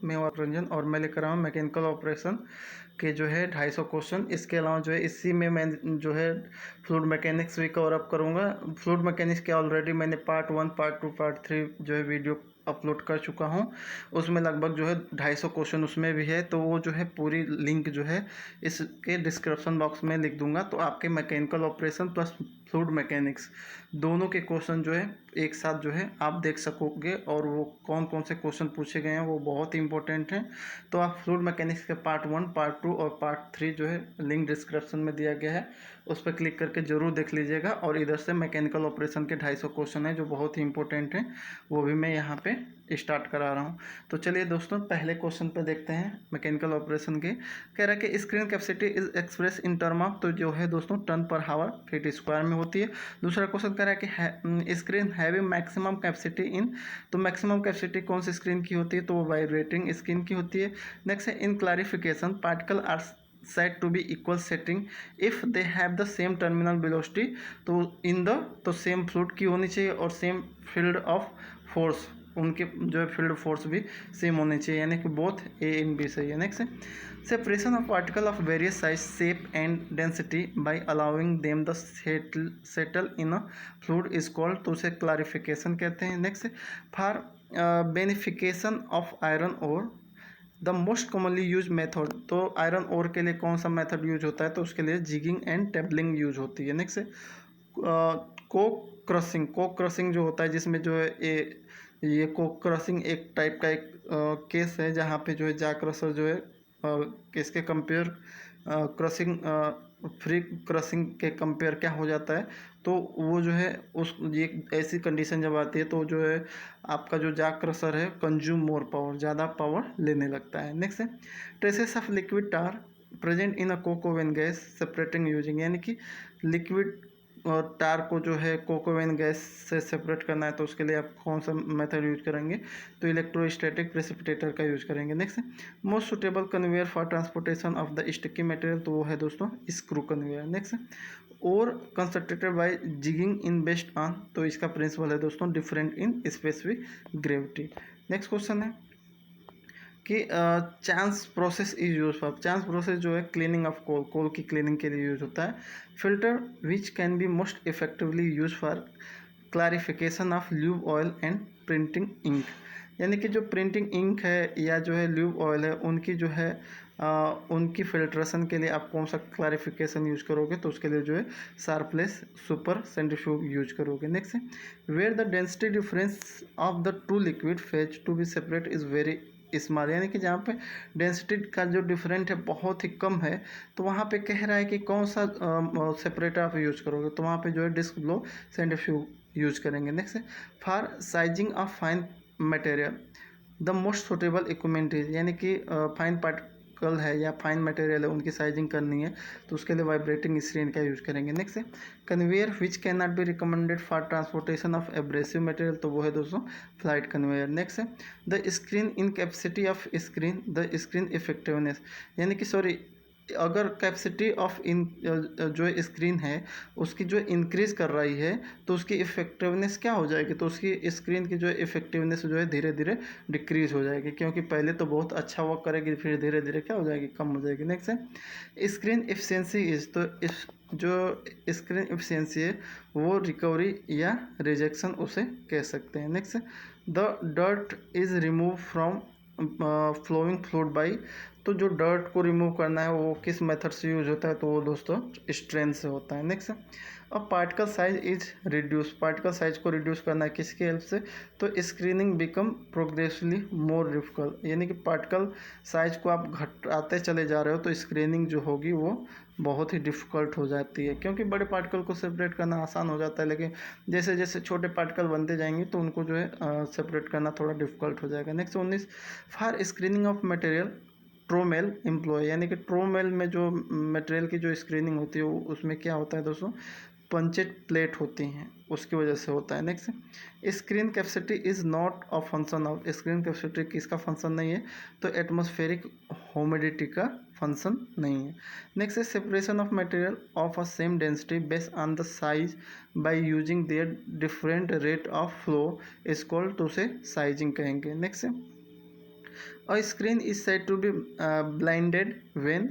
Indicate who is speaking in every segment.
Speaker 1: मैं हूं रंजन और मैं लेकर आया हूँ मैकेनिकल ऑपरेशन के जो है 250 क्वेश्चन। इसके अलावा जो है इसी में मैं जो है फ्लूइड मैकेनिक्स भी कवर अप करूँगा। फ्लूइड मैकेनिक्स के ऑलरेडी मैंने पार्ट 1, पार्ट 2, पार्ट 3 जो है वीडियो अपलोड कर चुका हूँ। उसमें लगभग जो है 250 क्वेश्चन उसमें भी है, तो वो जो है पूरी लिंक जो है इसके डिस्क्रिप्शन बॉक्स में लिख दूंगा। तो आपके mechanical operation plus fluid mechanics दोनों के क्वेश्चन जो है एक साथ जो है आप देख सकोगे, और वो कौन कौन से क्वेश्चन पूछे गए हैं वो बहुत ही इंपॉर्टेंट हैं। तो आप फ्लूइड मैकेनिक्स के पार्ट 1, पार्ट 2 और पार्ट 3 जो है लिंक डिस्क्रिप्शन में दिया गया है, उस पर क्लिक करके ज़रूर देख लीजिएगा। और इधर से मैकेनिकल ऑपरेशन के 250 क्वेश्चन हैं जो बहुत ही इंपॉर्टेंट हैं, वो भी मैं यहाँ पे स्टार्ट करा रहा हूँ। तो चलिए दोस्तों पहले क्वेश्चन पे देखते हैं मैकेनिकल ऑपरेशन के। कह रहा है कि screen capacity is express in term of, तो जो है दोस्तों टन पर हावर फीट स्क्वायर में होती है। दूसरा क्वेश्चन कह रहा है कि screen having maximum capacity in, तो मैक्सिमम कैपेसिटी कौन सी स्क्रीन की होती है, तो वो वाइब्रेटिंग स्क्रीन की होती है। नेक्स्ट है in clarification particle are said to be equal setting if they have the same terminal velocity, तो इन द तो सेम फ्लूइड की होनी चाहिए और सेम फील्ड ऑफ फोर्स, उनके जो है फील्ड फोर्स भी सेम होनी चाहिए, यानी कि बोथ ए इन बी सही है। नेक्स्ट है separation of particle of various size shape and density by allowing them the settle in a fluid is called, तो उसे क्लैरिफिकेशन कहते हैं। Next for beneficiation of iron ore the most commonly use method, तो iron ore के लिए कौन सा method use होता है, तो उसके लिए जिगिंग एंड टेबलिंग यूज होती है। Next Coke crushing, Coke crushing जो होता है जिसमें जो है ये कोक क्रशिंग एक टाइप का एक केस है जहाँ पे जो है जा क्रशर जो है किसके कंपेयर क्रशिंग फ्री क्रशिंग के कंपेयर क्या हो जाता है, तो वो जो है उस ये ऐसी कंडीशन जब आती है तो जो है आपका जो जैक क्रशर है कंज्यूम मोर पावर, ज़्यादा पावर लेने लगता है। नेक्स्ट है traces of liquid tar present in a Coke oven gas separating using, यानी कि लिक्विड और टार को जो है कोक ओवन गैस से सेपरेट करना है तो उसके लिए आप कौन सा मेथड यूज करेंगे, तो इलेक्ट्रोस्टैटिक प्रेसिपिटेटर का यूज करेंगे। Next most suitable conveyor for transportation of the sticky material, तो वो है दोस्तों स्क्रू कन्वेयर। नेक्स्ट और constructed by jigging in based on, तो इसका प्रिंसिपल है दोस्तों different in specific gravity. Next question है कि chance process is use for, chance process जो है क्लीनिंग ऑफ कोल, कोल की क्लीनिंग के लिए यूज होता है। Filter which can be most effectively use for clarification of lube oil and printing ink, यानी कि जो प्रिंटिंग इंक है या जो है ल्यूब ऑयल है उनकी जो है उनकी फिल्ट्रेशन के लिए आप कौन सा क्लैरिफिकेशन यूज करोगे, तो उसके लिए जो है शार्पलेस सुपर सेंट्रीफ्यूग यूज करोगे। नेक्स्ट है where the density difference of the two liquid phase to be separate is very small, यानी कि जहाँ पे डेंसिटी का जो डिफरेंट है बहुत ही कम है, तो वहाँ पे कह रहा है कि कौन सा सेपरेटर आप यूज करोगे, तो वहाँ पे जो है डिस्क ब्लो सेंट्रीफ्यूग यूज करेंगे। Next for sizing of fine material the most suitable equipment is, यानी कि फाइन पार्टिकल है या फाइन मटेरियल है उनकी साइजिंग करनी है तो उसके लिए वाइब्रेटिंग स्क्रीन का यूज करेंगे। नेक्स्ट है conveyor which can not be recommended for transportation of abrasive material, तो वो है दोस्तों फ्लाइट कन्वेयर। नेक्स्ट है the screen in capacity of screen the screen effectiveness, यानी कि सॉरी अगर कैपेसिटी ऑफ इन जो स्क्रीन है उसकी जो इंक्रीज़ कर रही है तो उसकी इफेक्टिवनेस क्या हो जाएगी, तो उसकी स्क्रीन की जो इफेक्टिवनेस जो है धीरे धीरे डिक्रीज हो जाएगी, क्योंकि पहले तो बहुत अच्छा वर्क करेगी फिर धीरे धीरे क्या हो जाएगी, कम हो जाएगी। नेक्स्ट है स्क्रीन एफिशिएंसी इज, तो इस जो स्क्रीन एफिशिएंसी है वो रिकवरी या रिजेक्शन उसे कह सकते हैं। Next the dirt is remove from flowing fluid by, तो जो डर्ट को रिमूव करना है वो किस मेथड से यूज होता है, तो वो दोस्तों स्ट्रेन से होता है। नेक्स्ट अब particle size is reduce, particle size को रिड्यूस करना है किसकी हेल्प से, तो screening become progressively more difficult, यानी कि पार्टिकल साइज को आप घटाते चले जा रहे हो तो स्क्रीनिंग जो होगी वो बहुत ही डिफ़िकल्ट हो जाती है, क्योंकि बड़े पार्टिकल को सेपरेट करना आसान हो जाता है लेकिन जैसे जैसे छोटे पार्टिकल बनते जाएंगे तो उनको जो है सेपरेट करना थोड़ा डिफ़िकल्ट हो जाएगा। Next 19 for screening of material trommel employ, यानी कि ट्रोमेल में जो मटेरियल की जो स्क्रीनिंग होती है उसमें क्या होता है दोस्तों पंचेड प्लेट होती हैं उसकी वजह से होता है। Next screen capacity is not a function of, screen capacity किसका फंक्शन नहीं है, तो एटमॉस्फेरिक ह्यूमिडिटी का फंक्शन नहीं है। Next separation of material of a same density based on the size by using their different rate of flow is called, तो उसे sizing कहेंगे। Next a screen is said to be blinded when,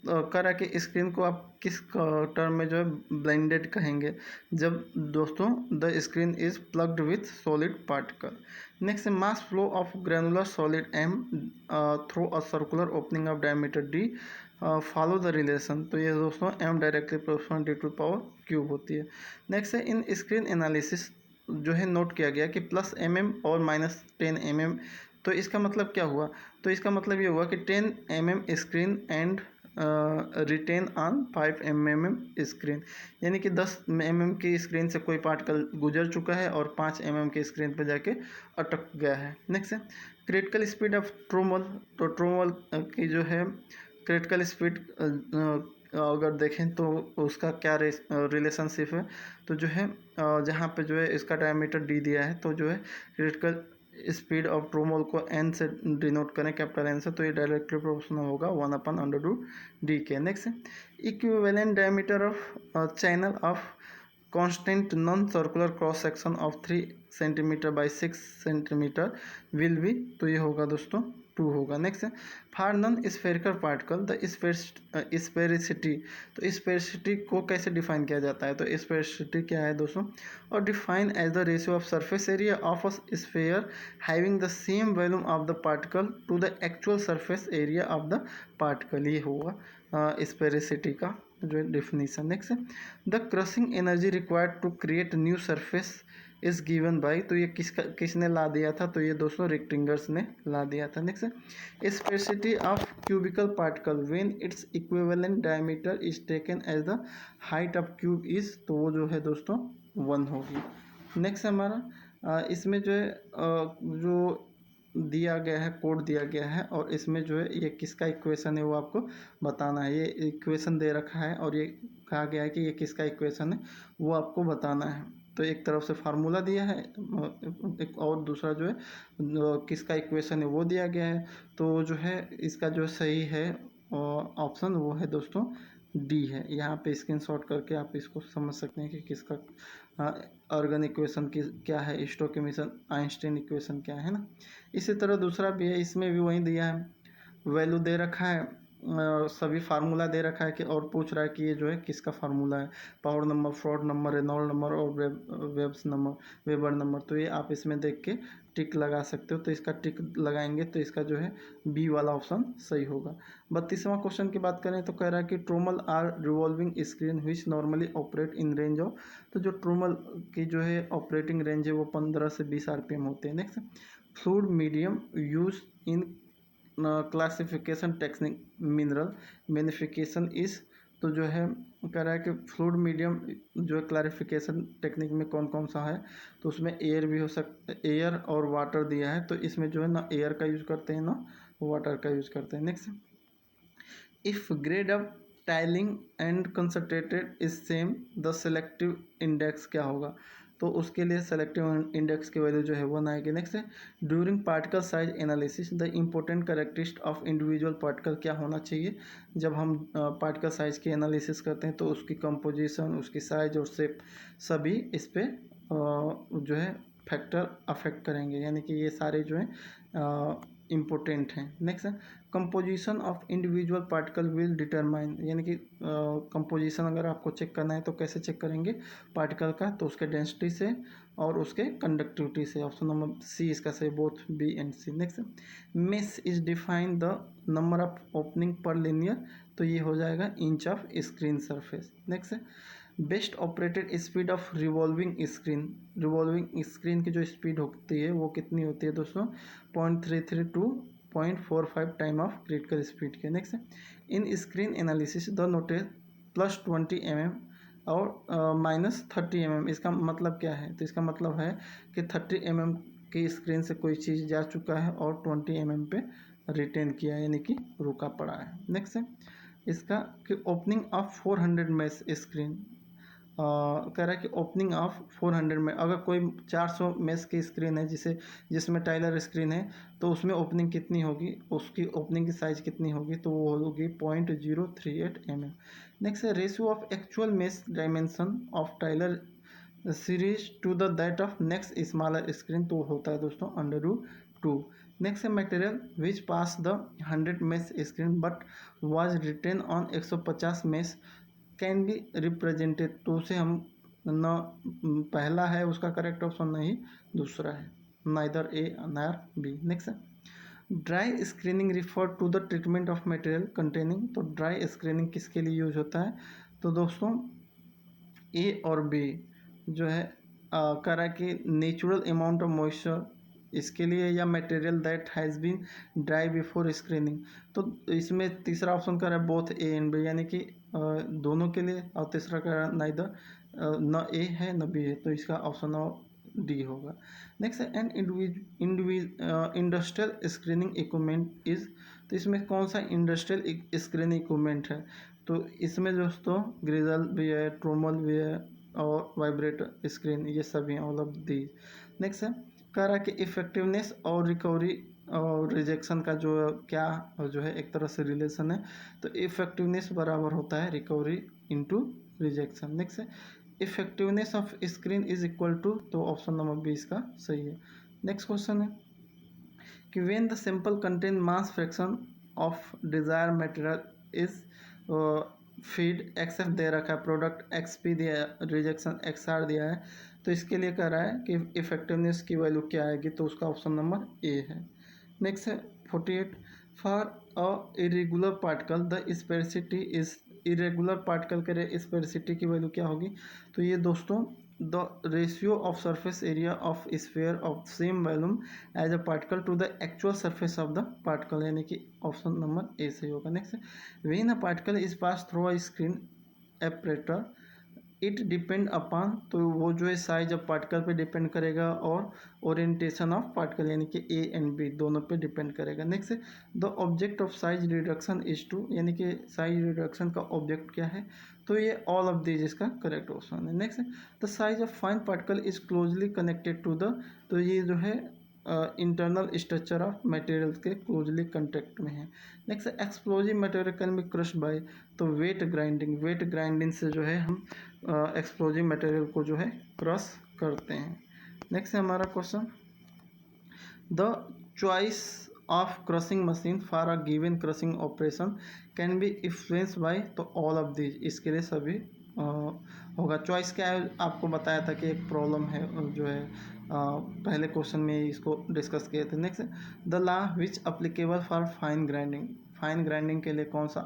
Speaker 1: कह रहा कि screen को आप किस term में जो है ब्लाइंडेड कहेंगे, जब दोस्तों the screen is plugged with solid particle. Next है mass flow of granular solid M through a circular opening of diameter D, follow the relation. तो ये दोस्तों M directly proportional D to power cube होती है। Next है इन screen analysis जो है note किया गया कि प्लस और -10 तो इसका मतलब क्या हुआ? तो इसका मतलब ये हुआ कि 10 screen and retain on 5 screen, यानी कि 10 की स्क्रीन से कोई पार्टिकल गुजर चुका है और 5 की स्क्रीन पर जाके अटक गया है। नेक्स्ट है क्रिटिकल स्पीड ऑफ ट्रूमल। तो ट्रूमल की जो है क्रिटिकल स्पीड अगर देखें तो उसका क्या रिलेशनशिप है, तो जो है जहाँ पे जो है इसका डायमीटर डी दिया है, तो जो है क्रिटिकल स्पीड ऑफ ट्रूमोल को एन से डिनोट करें, कैपिटल एन से, तो ये डायरेक्टली प्रोपोर्शनल होगा 1/√d के। नेक्स्ट है equivalent diameter of channel of constant non circular cross section of 3 centimetre by 6 centimetre will be, तो ये होगा दोस्तों 2 होगा। नेक्स्ट है for non spherical particle the sphericity. तो स्पेरिसिटी को कैसे डिफाइन किया जाता है? तो स्पेरिसिटी क्या है दोस्तों? और define as the ratio of surface area of a sphere having the same volume of the particle to the actual surface area of the particle, ये होगा स्पेरिसिटी का जो है डिफिनीसन। नेक्स्ट है the crushing energy required to create new surface is given by, तो ये किसने ला दिया था? तो ये दोस्तों रिक्टिंगर्स ने ला दिया था। नेक्स्ट है sphericity of cubical particle when its equivalent diameter is taken as the height of cube is, तो वो जो है दोस्तों 1 होगी। नेक्स्ट हमारा इसमें जो है जो दिया गया है, कोड दिया गया है, और इसमें जो है ये किसका इक्वेशन है वो आपको बताना है। ये इक्वेशन दे रखा है और ये कहा गया है कि ये किसका इक्वेशन है वो आपको बताना है। तो एक तरफ से फार्मूला दिया है, एक और दूसरा जो है किसका इक्वेशन है वो दिया गया है। तो जो है इसका जो सही है ऑप्शन वो है दोस्तों डी है। यहाँ पे स्क्रीनशॉट करके आप इसको समझ सकते हैं कि किसका अर्गन इक्वेशन की क्या है, स्टोक्स आइंस्टीन इक्वेशन क्या है ना। इसी तरह दूसरा भी है, इसमें भी वही दिया है, वैल्यू दे रखा है, सभी फार्मूला दे रखा है कि, और पूछ रहा है कि ये जो है किसका फार्मूला है, power number, Froude number, Reynold number और वेबर नंबर। तो ये आप इसमें देख के टिक लगा सकते हो। तो इसका टिक लगाएंगे तो इसका जो है बी वाला ऑप्शन सही होगा। 32वां क्वेश्चन की बात करें तो कह रहा है कि trommel are revolving screen which normally operate in range of, तो जो ट्रूमल की जो है ऑपरेटिंग रेंज है वो 15 से 20 RPM होते हैं। Next fluid medium use in classification technique mineral beneficiation इस, तो जो है कह रहा है कि फ्लूइड मीडियम जो है क्लारिफिकेशन टेक्निक में कौन कौन सा है, तो उसमें एयर भी हो सकता, एयर और वाटर दिया है, तो इसमें जो है ना एयर का यूज करते हैं ना वाटर का यूज करते हैं। Next if grade of tiling and concentrated is same the selective index क्या होगा? तो उसके लिए सेलेक्टिव इंडेक्स की वैल्यू जो है 1 आएगी। नेक्स्ट है during particle size analysis the important characteristic of individual particle क्या होना चाहिए? जब हम पार्टिकल साइज की एनालिसिस करते हैं तो उसकी कंपोजिशन, उसकी साइज और शेप सभी इस पर जो है फैक्टर अफेक्ट करेंगे, यानी कि ये सारे जो हैं इम्पोर्टेंट हैं। नेक्स्ट है composition of individual particle will determine, यानी कि कंपोजिशन अगर आपको चेक करना है तो कैसे चेक करेंगे पार्टिकल का? तो उसके डेंसिटी से और उसके कंडक्टिविटी से। ऑप्शन नंबर सी इसका सही, both B and C. Next mesh is define the number of opening per linear, तो ये हो जाएगा inch of screen surface. Next best operated speed of revolving screen की जो स्पीड होती है वो कितनी होती है दोस्तों? 0.33 to 0.45 time of critical speed के। Next in screen analysis the notation +20 mm और -30 mm, इसका मतलब क्या है? तो इसका मतलब है कि 30 mm की स्क्रीन से कोई चीज़ जा चुका है और 20 mm पे रिटेन किया है, यानी कि रुका पड़ा है। नेक्स्ट है इसका कि ओपनिंग ऑफ 400 मेश स्क्रीन, कह रहा है कि ओपनिंग ऑफ 400 में, अगर कोई 400 मेश की स्क्रीन है जिसमें टाइलर स्क्रीन है, तो उसमें ओपनिंग कितनी होगी, उसकी ओपनिंग की साइज़ कितनी होगी? तो वो होगी 0.038 mm। नेक्स्ट है ratio of actual mesh dimension of Tyler series to the that of next smaller screen, तो होता है दोस्तों √2। नेक्स्ट है material which pass the 100 mesh screen but was retain on 150 mesh can be represented. तो उसे हम न पहला है उसका करेक्ट ऑप्शन, नहीं दूसरा है, neither A nor B. Next है dry screening refer to the treatment of material containing. तो ड्राई स्क्रीनिंग किसके लिए यूज होता है? तो दोस्तों ए और बी जो है कह रहा है कि नेचुरल अमाउंट ऑफ मॉइस्चर इसके लिए, या material that has been dry before screening. तो इसमें तीसरा ऑप्शन कर रहा है बोथ ए एंड बी, यानी कि दोनों के लिए, और तीसरा कर रहा है नाइदर, न ए है न बी है, तो इसका ऑप्शन डी होगा। नेक्स्ट है an industrial screening equipment is. तो इसमें कौन सा इंडस्ट्रियल स्क्रीनिंग इक्विपमेंट है? तो इसमें दोस्तों ग्रिजल भी है, ट्रोमल भी है, और वाइब्रेटर स्क्रीन, ये सभी हैं, ऑल ऑफ दीज। नेक्स्ट है कह रहा है कि इफेक्टिवनेस और रिकवरी और रिजेक्शन का जो क्या जो है एक तरह से रिलेशन है। तो इफेक्टिवनेस बराबर होता है रिकवरी इनटू रिजेक्शन। नेक्स्ट है effectiveness of screen is equal to, तो ऑप्शन नंबर बी इसका सही है। नेक्स्ट क्वेश्चन है कि when the sample contain mass fraction of desire material is feed X F दे रखा है, प्रोडक्ट एक्स पी दिया है, रिजेक्शन एक्स आर दिया है। तो इसके लिए कह रहा है कि इफेक्टिवनेस की वैल्यू क्या आएगी, तो उसका ऑप्शन नंबर ए है। नेक्स्ट है 48 for a irregular particle the sphericity is. Irregular particle के स्पेसिटी की वैल्यू क्या होगी? तो ये दोस्तों the ratio of surface area of sphere of same volume as a particle to the actual surface of the particle, यानी कि option number A सही होगा। Next when a particle is pass through a screen aperture it depend upon, तो वो जो है size of particle पे depend करेगा, और ओरिएंटेशन ऑफ पार्टिकल, यानी कि ए एंड बी दोनों पे डिपेंड करेगा। Next the object of size reduction is to, यानी कि साइज रिडक्शन का ऑब्जेक्ट क्या है? तो ये ऑल ऑफ दीज इसका करेक्ट ऑप्शन है। Next the size of fine particle is closely connected to the, तो ये जो है इंटरनल स्ट्रक्चर ऑफ मटेरियल के क्लोजली कंटेक्ट में है। Next explosive material can be crushed by, तो वेट ग्राइंडिंग, वेट ग्राइंडिंग से जो है हम एक्सप्लोजिव मटेरियल को जो है क्रश करते हैं। नेक्स्ट है हमारा question the choice of crushing machine for a given crushing operation can be influence by, तो ऑल ऑफ दीज इसके लिए सभी होगा। चॉइस क्या है आपको बताया था कि एक प्रॉब्लम है जो है पहले क्वेश्चन में इसको डिस्कस किए थे। Next the law which applicable for fine grinding, fine grinding के लिए कौन सा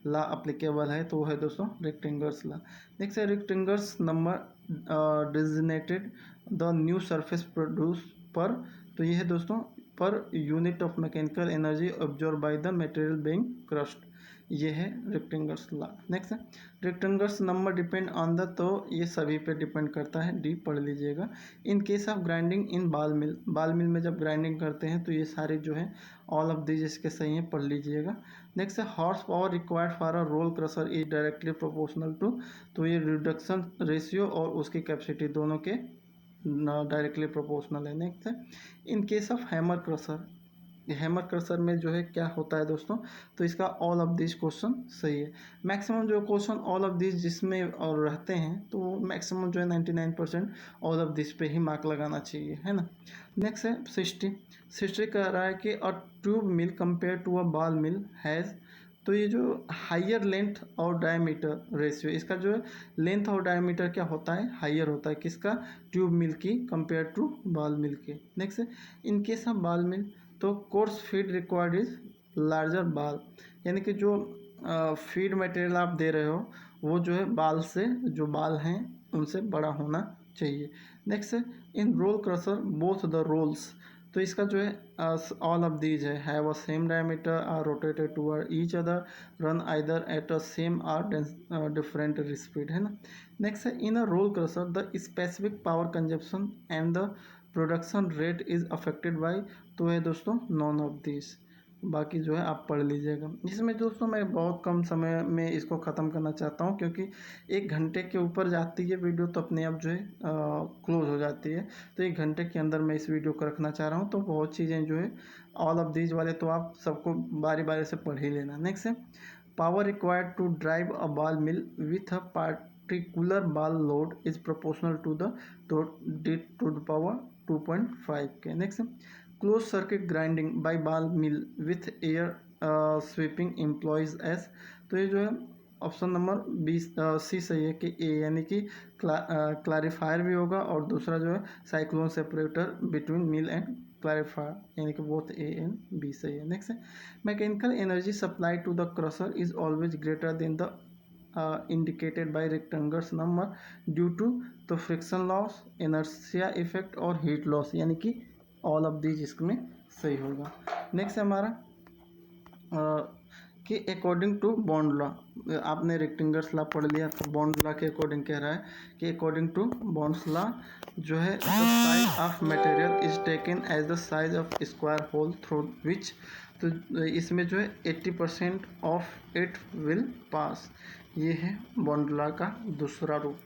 Speaker 1: लॉ अप्लीकेबल है? तो वो है दोस्तों रेक्टेंगल्स लॉ। नेक्स्ट है Rittinger's number designated the new surface produce per, तो ये है दोस्तों per unit of mechanical energy observe by the material being crushed, ये है रेक्टेंगल्स लॉ। नेक्स्ट है Rittinger's number depend on the, तो ये सभी पे डिपेंड करता है, डी पढ़ लीजिएगा। In case of grinding in ball मिल, बाल मिल में जब ग्राइंडिंग करते हैं तो ये सारे जो है ऑल ऑफ दीज इसके सही हैं, पढ़ लीजिएगा। नेक्स्ट है horsepower required for a roll crusher is directly proportional to, तो ये रिडक्शन रेशियो और उसकी कैपेसिटी दोनों के डायरेक्टली प्रोपोर्शनल है। नेक्स्ट है in case of hammer crusher, hammer crusher में जो है क्या होता है दोस्तों, तो इसका ऑल ऑफ दिस क्वेश्चन सही है। मैक्सिमम जो क्वेश्चन ऑल ऑफ दिस जिसमें और रहते हैं तो मैक्सिमम जो है 99% ऑल ऑफ दिस पे ही मार्क लगाना चाहिए, है ना। नेक्स्ट है 60 कह रहा है कि a tube mill compare to a ball mill has, तो ये जो हायर लेंथ और डायमीटर रेशियो, इसका जो है लेंथ और डायमीटर क्या होता है, हायर होता है, किसका? ट्यूब मिल की कंपेयर टू बॉल मिल के। नेक्स्ट है इन केस ऑफ बॉल मिल, तो course feed required is larger बाल, यानी कि जो फीड मटेरियल आप दे रहे हो वो जो है बाल से, जो बाल हैं उनसे बड़ा होना चाहिए। नेक्स्ट है in roll crusher both the rolls, तो इसका जो है ऑल ऑफ दीज है have a same diameter are rotated toward each other run either at a same or different speed, है ना। नेक्स्ट है in a roll crusher the specific power consumption and the production rate is affected by, तो है दोस्तों none of this, बाकी जो है आप पढ़ लीजिएगा। इसमें दोस्तों मैं बहुत कम समय में इसको ख़त्म करना चाहता हूँ, क्योंकि 1 घंटे के ऊपर जाती है वीडियो तो अपने आप जो है क्लोज हो जाती है, तो 1 घंटे के अंदर मैं इस वीडियो को रखना चाह रहा हूँ। तो बहुत चीज़ें जो है ऑल ऑफ दीज वाले तो आप सबको बारी बारी से पढ़ ही लेना। नेक्स्ट है power required to drive a ball mill with a particular ball load is proportional to the to the power 2.5 के। Next close circuit grinding by ball mill with air sweeping employs एस। तो ये जो है option number 20 सी सही है कि ए, यानी कि क्लैरिफायर भी होगा, और दूसरा जो है cyclone separator between mill and clarifier, यानी कि बोथ ए एंड बी सही है। नेक्स्ट है mechanical energy supply to the crusher is always greater than the indicated by rectangles number due to तो फ्रिक्शन लॉस, इनर्शिया इफेक्ट और heat loss, यानी कि all of these इसमें सही होगा। नेक्स्ट है हमारा कि अकॉर्डिंग टू बॉन्ड लॉ, आपने रेक्टेंगल्स लॉ पढ़ लिया, तो बॉन्ड लॉ के अकॉर्डिंग कह रहा है कि अकॉर्डिंग टू बॉन्ड्स लॉ जो है the size of material is taken as the size of square hole through which, तो इसमें जो है 80% ऑफ इट विल पास, ये है बॉन्ड लॉ का दूसरा रूप।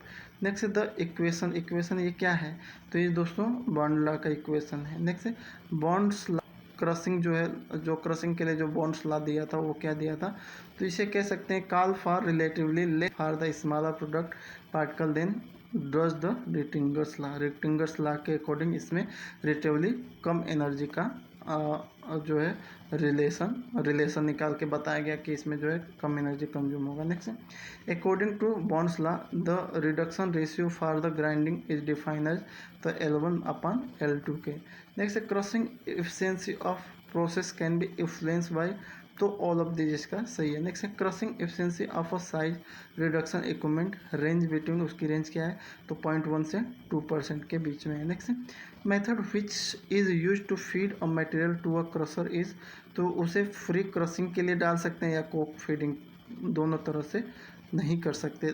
Speaker 1: नेक्स्ट है द इक्वेशन ये क्या है, तो ये दोस्तों बॉन्ड लॉ का इक्वेशन है। नेक्स्ट है बॉन्ड्स क्रशिंग जो है, जो क्रशिंग के लिए जो बॉन्ड्स ला दिया था वो क्या दिया था, तो इसे कह सकते हैं call for relatively less for the smaller product particle than does the rectangles law के अकॉर्डिंग इसमें रिलेटिवली कम एनर्जी का जो है रिलेशन निकाल के बताया गया कि इसमें जो है कम एनर्जी कंज्यूम होगा। नेक्स्ट है according to Bond's law the reduction ratio for the grinding is defined as the L1/L2 के। नेक्स्ट है crushing efficiency of process can be influence by, तो ऑल ऑफ दिस इसका सही है। नेक्स्ट है crushing efficiency of a size reduction equipment range between, उसकी range क्या है, तो 0.1 से 2% के बीच में है। नेक्स्ट है method which is use to feed a material to a crusher is, तो उसे फ्री क्रशिंग के लिए डाल सकते हैं या कोक फीडिंग, दोनों तरह से नहीं कर सकते,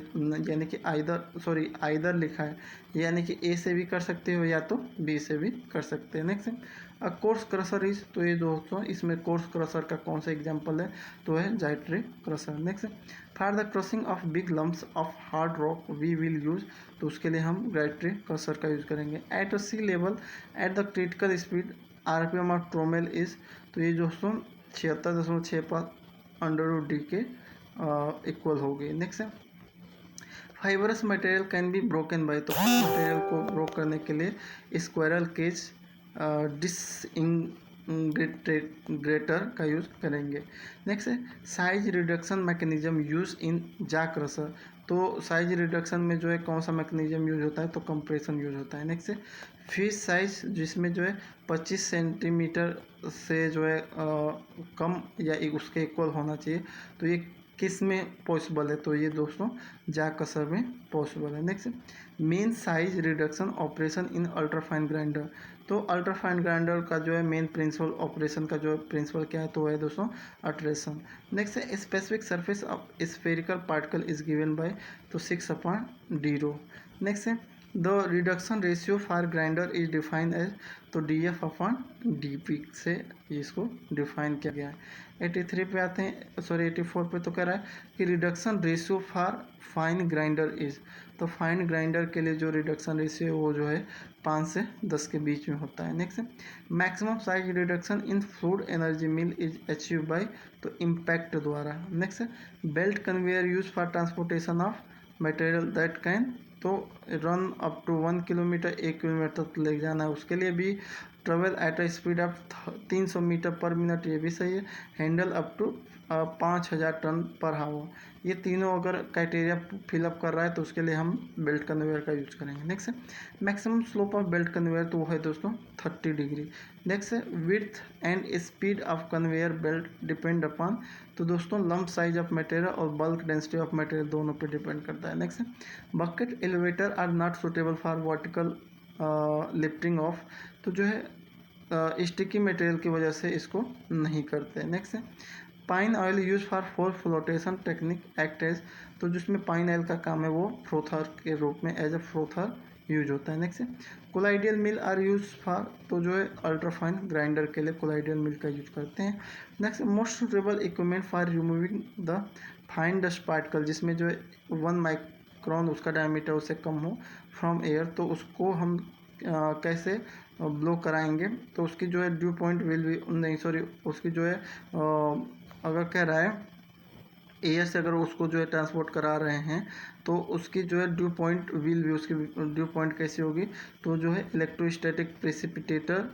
Speaker 1: यानी कि आइदर लिखा है, यानी कि ए से भी कर सकते हो या तो बी से भी कर सकते हैं। नेक्स्ट है कोर्स क्रशर इज, तो ये दोस्तों इसमें कोर्स क्रशर का कौन सा एग्जांपल है, तो है जाइट्री क्रशर। नेक्स्ट है for the crushing of big lumps of hard rock we will use, तो उसके लिए हम जाइट्री क्रशर का यूज करेंगे। At sea level at the critical speed RPM of trommel is, तो ये दोस्तों 76.65 √D के इक्वल होगी। नेक्स्ट है fibrous material can be broken by, तो मटेरियल को ब्रोक करने के लिए स्क्वायरल केज डिसइंटीग्रेटर का यूज़ करेंगे। नेक्स्ट है size reduction mechanism use in जा क्रशर, तो साइज रिडक्शन में जो है कौन सा मैकेनिज्म यूज होता है, तो कंप्रेशन यूज होता है। नेक्स्ट है फिश साइज, जिसमें जो है 25 सेंटीमीटर से जो है कम या उसके इक्वल होना चाहिए, तो ये किस में पॉसिबल है, तो ये दोस्तों जा क्रशर में पॉसिबल है। Next main size reduction operation in ultrafine grinder, तो अल्ट्राफाइन ग्राइंडर का जो है मेन प्रिंसिपल ऑपरेशन का जो प्रिंसिपल क्या है, तो है दोस्तों अल्ट्रेशन। नेक्स्ट है specific surface of spherical particle is given by, तो 6/d रो। नेक्स्ट है the reduction ratio for grinder is defined as, तो DF/dP से इसको डिफाइन किया गया है। 83 पे आते हैं, 84 पे, तो कह रहा है कि reduction ratio for fine grinder is, तो फाइन ग्राइंडर के लिए जो रिडक्शन रेशियो वो जो है 5 से 10 के बीच में होता है। नेक्स्ट है maximum size reduction in fluid energy mill is achieve by, तो इम्पैक्ट द्वारा। नेक्स्ट है belt conveyor use for transportation of material that can, तो run up to 1 kilometre, 1 kilometre तक ले जाना है, उसके लिए भी travel at a speed of 300 metre per minute, ये भी सही है। हैंडल अप टू 5000 टन पर हावर, ये तीनों अगर क्राइटेरिया फिलअप कर रहा है तो उसके लिए हम बेल्ट कन्वेयर का यूज करेंगे। नेक्स्ट है maximum slope of belt conveyor, तो वो है दोस्तों 30 डिग्री। नेक्स्ट है width and speed of conveyor belt depend upon, तो दोस्तों लंप साइज ऑफ मटेरियल और बल्क डेंसिटी ऑफ मटेरियल दोनों पे डिपेंड करता है। नेक्स्ट है bucket elevator are not suitable for vertical lifting of, तो जो है स्टिकी मटेरियल की वजह से इसको नहीं करते। नेक्स्ट है pine oil use for flotation technique act as, तो जिसमें पाइन ऑयल का काम है वो फ्रोथर के रूप में एज ए फ्रोथर यूज होता है। नेक्स्ट है colloidal mill are use for, तो जो है अल्ट्राफाइन ग्राइंडर के लिए कोलाइडियल मिल का यूज करते हैं। Next most suitable equipment for removing the fine dust particle, जिसमें जो है 1 माइक्रोन उसका डायमीटर उससे कम हो फ्रॉम एयर, तो उसको हम कैसे ब्लो कराएंगे, तो उसकी जो है ड्यू पॉइंट विल भी नहीं, सॉरी, उसकी जो है अगर कह रहा है एयर से अगर उसको जो है ट्रांसपोर्ट करा रहे हैं तो उसकी जो है ड्यू पॉइंट विल भी, उसकी ड्यू पॉइंट कैसी होगी, तो जो है इलेक्ट्रोस्टैटिक प्रेसिपिटेटर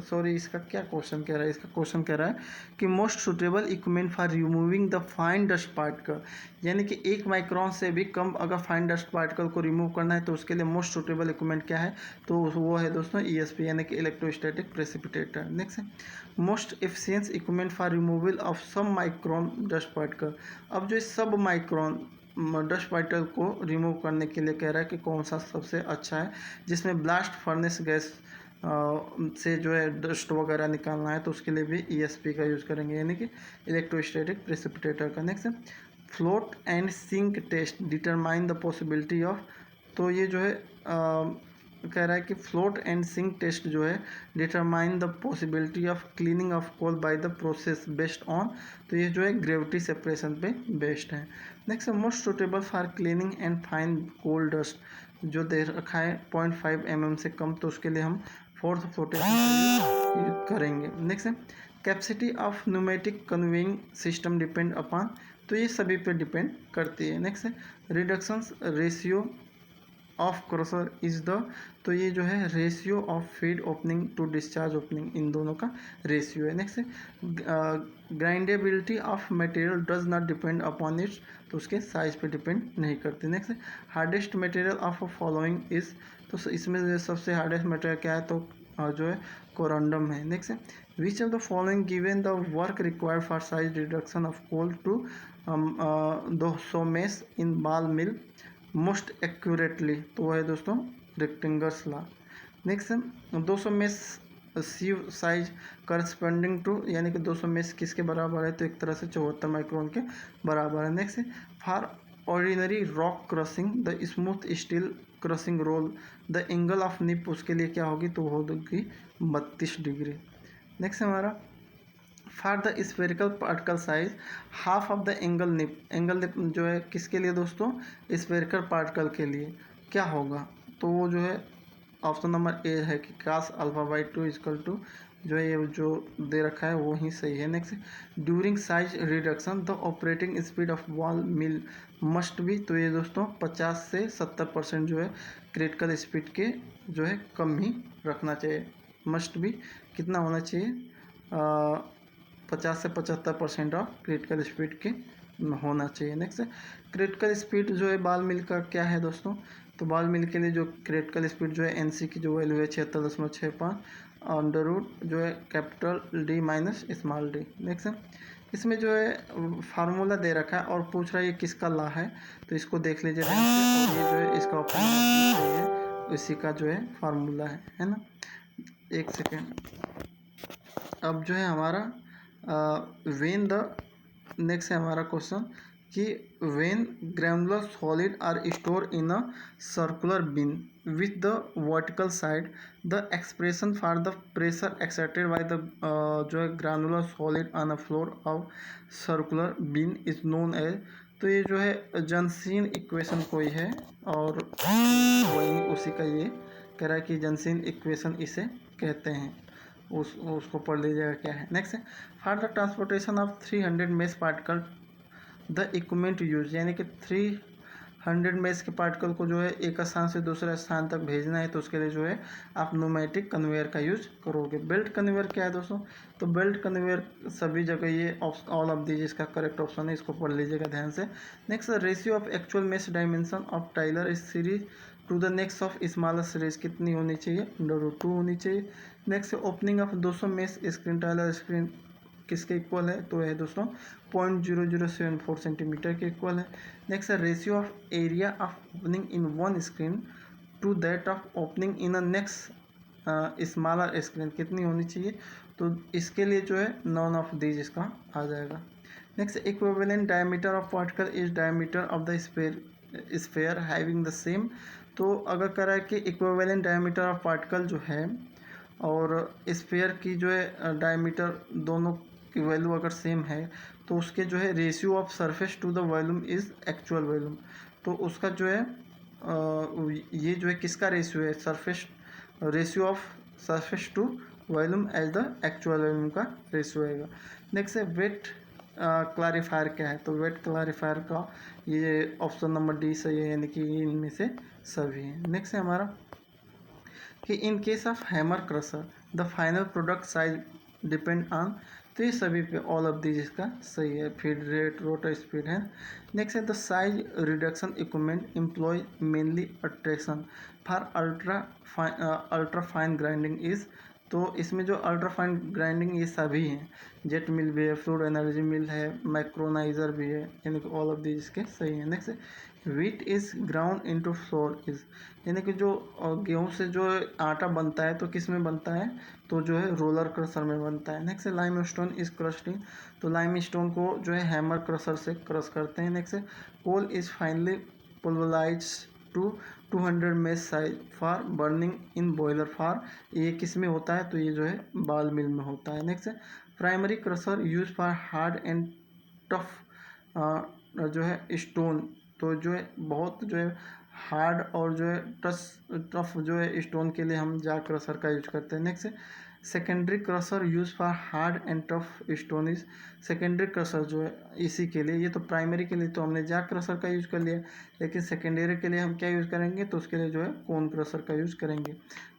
Speaker 1: सॉरी, इसका क्या क्वेश्चन कह रहा है, इसका क्वेश्चन कह रहा है कि most suitable equipment for removing the fine dust particle, यानी कि 1 माइक्रॉन से भी कम अगर फाइन डस्ट पार्टिकल को रिमूव करना है तो उसके लिए मोस्ट सुटेबल इक्विपमेंट क्या है, तो वो है दोस्तों ESP यानी कि इलेक्ट्रोस्टैटिक प्रेसिपिटेटर। नेक्स्ट है most efficient equipment for removal of सब माइक्रोन डस्ट पार्टिकल। अब जो सब माइक्रोन डस्ट पार्टिकल को रिमूव करने के लिए कह रहा है कि कौन सा सबसे अच्छा है, जिसमें ब्लास्ट फर्नेस गैस से जो है डस्ट वगैरह निकालना है तो उसके लिए भी ESP का यूज़ करेंगे, यानी कि इलेक्ट्रोस्टैटिक प्रेसिपिटेटर का। नेक्स्ट है float and sink test determine the possibility of, तो ये जो है कह रहा है कि फ्लोट एंड सिंक टेस्ट जो है determine the possibility of cleaning of coal by the process based on, तो ये जो है ग्रेविटी सेपरेशन पे बेस्ड है। नेक्स्ट है most suitable for cleaning and fine coal dust, जो दे रखा है 0.5 mm से कम, तो उसके लिए हम फोर्थ फ्लोटेशन यूज करेंगे। नेक्स्ट है capacity of pneumatic conveying system depend upon, तो ये सभी पे डिपेंड करती है। नेक्स्ट है reduction ratio of crusher is the, तो ये जो है ratio of feed opening to discharge opening, इन दोनों का रेशियो है। नेक्स्ट है grindability of material does not depend upon its, तो उसके साइज पे डिपेंड नहीं करती। नेक्स्ट है hardest material of following is, तो इसमें जो सबसे हार्डेस्ट मटेरियल क्या है, तो जो है कोरंडम है। नेक्स्ट है which of the following given the work required for size reduction of coal to 200 mesh in ball mill most accurately, तो वो है दोस्तों रेक्टेंगल्स लॉ। नेक्स्ट है 200 मेस सीव साइज करस्पेंडिंग टू, यानी कि 200 मेस किसके बराबर है, तो एक तरह से 74 माइक्रोन के बराबर है। नेक्स्ट है for ordinary rock crushing the smooth steel crushing roll the angle of nip, उसके लिए क्या होगी, तो होगी 32 डिग्री। नेक्स्ट है हमारा for the spherical particle size half of the angle nip, angle nip जो है किसके लिए दोस्तों, स्फेरिकल पार्टिकल के लिए क्या होगा, तो वो जो है ऑप्शन नंबर ए है कि cos α/2 इक्वल टू, जो है ये जो दे रखा है वो ही सही है। Next during size reduction the operating speed of ball mill must भी, तो ये दोस्तों 50 से 70% जो है क्रिटिकल स्पीड के जो है कम ही रखना चाहिए। मस्ट भी कितना होना चाहिए, 50 से 75% ऑफ क्रिटिकल स्पीड के होना चाहिए। नेक्स्ट क्रिटिकल स्पीड जो है बाल मिल का क्या है दोस्तों, तो बाल मिल के लिए जो क्रिटिकल स्पीड जो है NC की जो वैल्यू है 76.65 अंडर रूट जो है capital D minus small D. Next इसमें जो है फार्मूला दे रखा है और पूछ रहा है ये किसका लॉ है, तो इसको देख लीजिए ध्यान से, और ये जो है इसका ऑप्शन सही है, इसी का जो है फार्मूला है ना। एक सेकेंड, अब जो है हमारा वेन द, नेक्स्ट है हमारा क्वेश्चन कि when granular solid are store in a circular bin with the vertical side the expression for the pressure exerted by the जो है granular solid on a floor of circular bin is known as, तो ये जो है जंसीन equation कोई है और वही उसी का ये कह रहा है कि जंसीन इक्वेशन इसे कहते हैं, उसको पढ़ लीजिएगा क्या है। नेक्स्ट है for the transportation of 300 mess particle the equipment use, यानी कि 300 मेस के पार्टिकल को जो है एक स्थान से दूसरे स्थान तक भेजना है, तो उसके लिए जो है आप न्यूमेटिक कन्वेयर का यूज करोगे। बेल्ट कन्वेयर क्या है दोस्तों, तो बेल्ट कन्वेयर सभी जगह ये ऑल ऑफ दीज इसका करेक्ट ऑप्शन है, इसको पढ़ लीजिएगा ध्यान से। Next ratio of actual mesh dimension of Tyler series to the next of smaller series कितनी होनी चाहिए, √2 होनी चाहिए। Next opening of 200 mesh screen Tyler screen किसके इक्वल है, तो है दोस्तों 0.0074 सेंटीमीटर के इक्वल है। नेक्स्ट है ratio of area of opening in one screen to that of opening in a next smaller screen कितनी होनी चाहिए, तो इसके लिए जो है नॉन ऑफ दीज इसका आ जाएगा। Next equivalent diameter of particle is diameter of the sphere having the same, तो अगर कह रहा है कि इक्विवेलेंट डायमीटर ऑफ पार्टिकल जो है और स्फेयर की जो है डायमीटर दोनों की वैल्यू अगर सेम है, तो उसके जो है ratio of surface to the volume is actual volume, तो उसका जो है ये जो है किसका रेशियो है, surface ratio of surface to volume as the actual volume का रेशियो आएगा। नेक्स्ट है वेट क्लैरिफायर क्या है, तो वेट क्लैरिफायर का ये ऑप्शन नंबर डी सही है, यानी कि इनमें से सभी है। नेक्स्ट है हमारा कि in case of hammer crusher the final product size depend on, तो ये सभी पे ऑल ऑफ दीज इसका सही है। फीड रेट, रोटर स्पीड है। नेक्स्ट है the size reduction equipment employ mainly attraction for ultra fine grinding is, तो इसमें जो अल्ट्रा फाइन ग्राइंडिंग ये सभी हैं, जेट मिल भी है, फ्लूइड एनर्जी मिल है, माइक्रोनाइजर भी है, यानी कि ऑल ऑफ दीज इसके सही है। नेक्स्ट है wheat is ground into floor is, यानी कि जो गेहूँ से जो आटा बनता है तो किस में बनता है, तो जो है रोलर क्रशर में बनता है। नेक्स्ट है लाइम स्टोन इज क्रस्टिंग, तो लाइम स्टोन को जो है हैमर क्रशर से क्रश करते हैं। नेक्स्ट है कोल इज फाइनली पुल्वराइज टू 200 मेज size for burning in boiler for, ये किस में होता है, तो ये जो है बाल मिल में होता है। नेक्स्ट है primary crusher use for hard and tough जो है स्टोन, तो जो है बहुत जो है हार्ड और जो है टफ जो है स्टोन के लिए हम जा क्रशर का यूज करते हैं। नेक्स्ट है secondary crusher use for hard and tough stone is, secondary crusher जो है इसी के लिए, ये तो प्राइमरी के लिए तो हमने जा क्रशर का यूज कर लिया, लेकिन सेकेंडरी के लिए हम क्या यूज करेंगे, तो उसके लिए जो है कोन क्रशर का यूज करेंगे।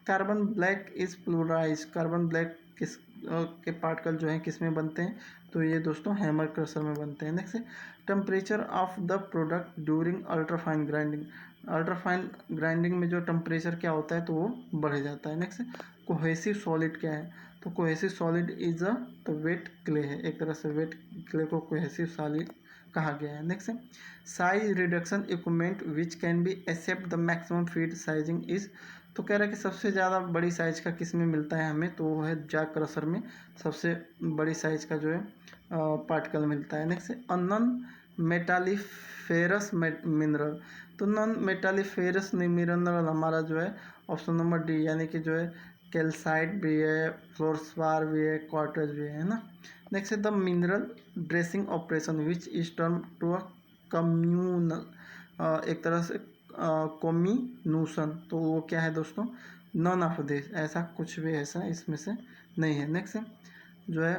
Speaker 1: Carbon black is pulverise, carbon black किस के पार्टिकल जो हैं किस में बनते हैं, तो ये दोस्तों हैमर क्रशर में बनते हैं। नेक्स्ट है temperature of the product during ultrafine grinding, ultrafine grinding में जो टेम्परेचर क्या होता है तो वो बढ़ जाता है। नेक्स्ट कोहेसिव सॉलिड क्या है, तो कोहेसिव सॉलिड इज अ, तो वेट क्ले है, एक तरह से वेट क्ले को कोहेसिव सॉलिड कहा गया है। Next size reduction equipment which can be except the maximum feed sizing is, तो कह रहा है कि सबसे ज़्यादा बड़ी साइज का किस में मिलता है हमें, तो वो है जैक क्रशर में सबसे बड़ी साइज का जो है पार्टिकल मिलता है। नेक्स्ट नॉन मेटालिफेरस मिनरल, तो नॉन मेटालिफेरस मिनरल हमारा जो है ऑप्शन नंबर डी, यानी कि जो है कैल्साइट भी है, फ्लोरस्पार भी है, क्वार्टज भी है ना। नेक्स्ट है the mineral dressing operation which is term to a communal, एक तरह से कॉम्बिनेशन, तो वो क्या है दोस्तों, नॉन ऑफ दिस, ऐसा कुछ भी ऐसा इसमें से नहीं है। नेक्स्ट जो है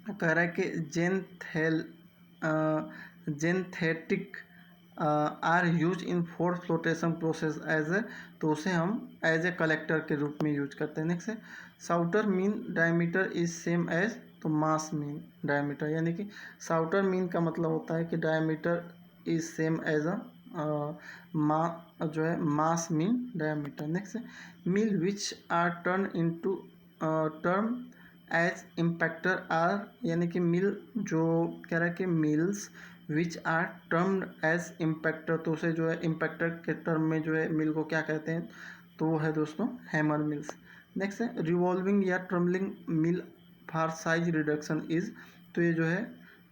Speaker 1: कह रहा है कि xanthates are use in froth flotation process as a, तो उसे हम एज ए कलेक्टर के रूप में यूज करते हैं। नेक्स्ट है Sauter mean diameter is same as, तो मास मीन डायमीटर, यानी कि साउटर मीन का मतलब होता है कि diameter is same as a जो है mass mean diameter. Next mill which are turn into term as impactor are, यानी कि मिल जो कह रहा है कि mills which are termed as impactor, तो उसे जो है इम्पैक्टर के टर्म में जो है मिल को क्या कहते हैं, तो वो है दोस्तों हैमर मिल्स। नेक्स्ट है रिवॉल्विंग या trembling mill for size reduction is, तो ये जो है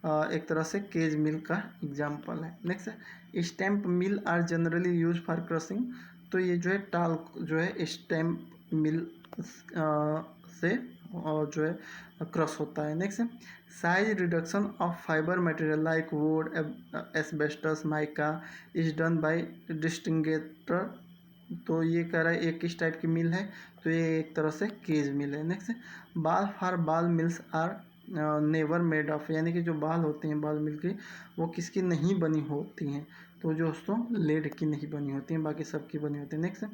Speaker 1: एक तरह से केज मिल का एग्जाम्पल है। नेक्स्ट है stamp mill are generally use for crushing, तो ये जो है टाल जो है स्टैम्प मिल से और जो है क्रश होता है। Next size reduction of fibre material like wood, asbestos, mica is done by disintegrator, तो ये कह रहा है एक किस टाइप की मिल है, तो ये एक तरह से केज मिल है। Next ball for ball mills are never made of, यानी कि जो बाल होती हैं बाल मिल की वो किसकी नहीं बनी होती हैं, तो जो दोस्तों लेड की नहीं बनी होती हैं, बाकी सबकी बनी होती है। नेक्स्ट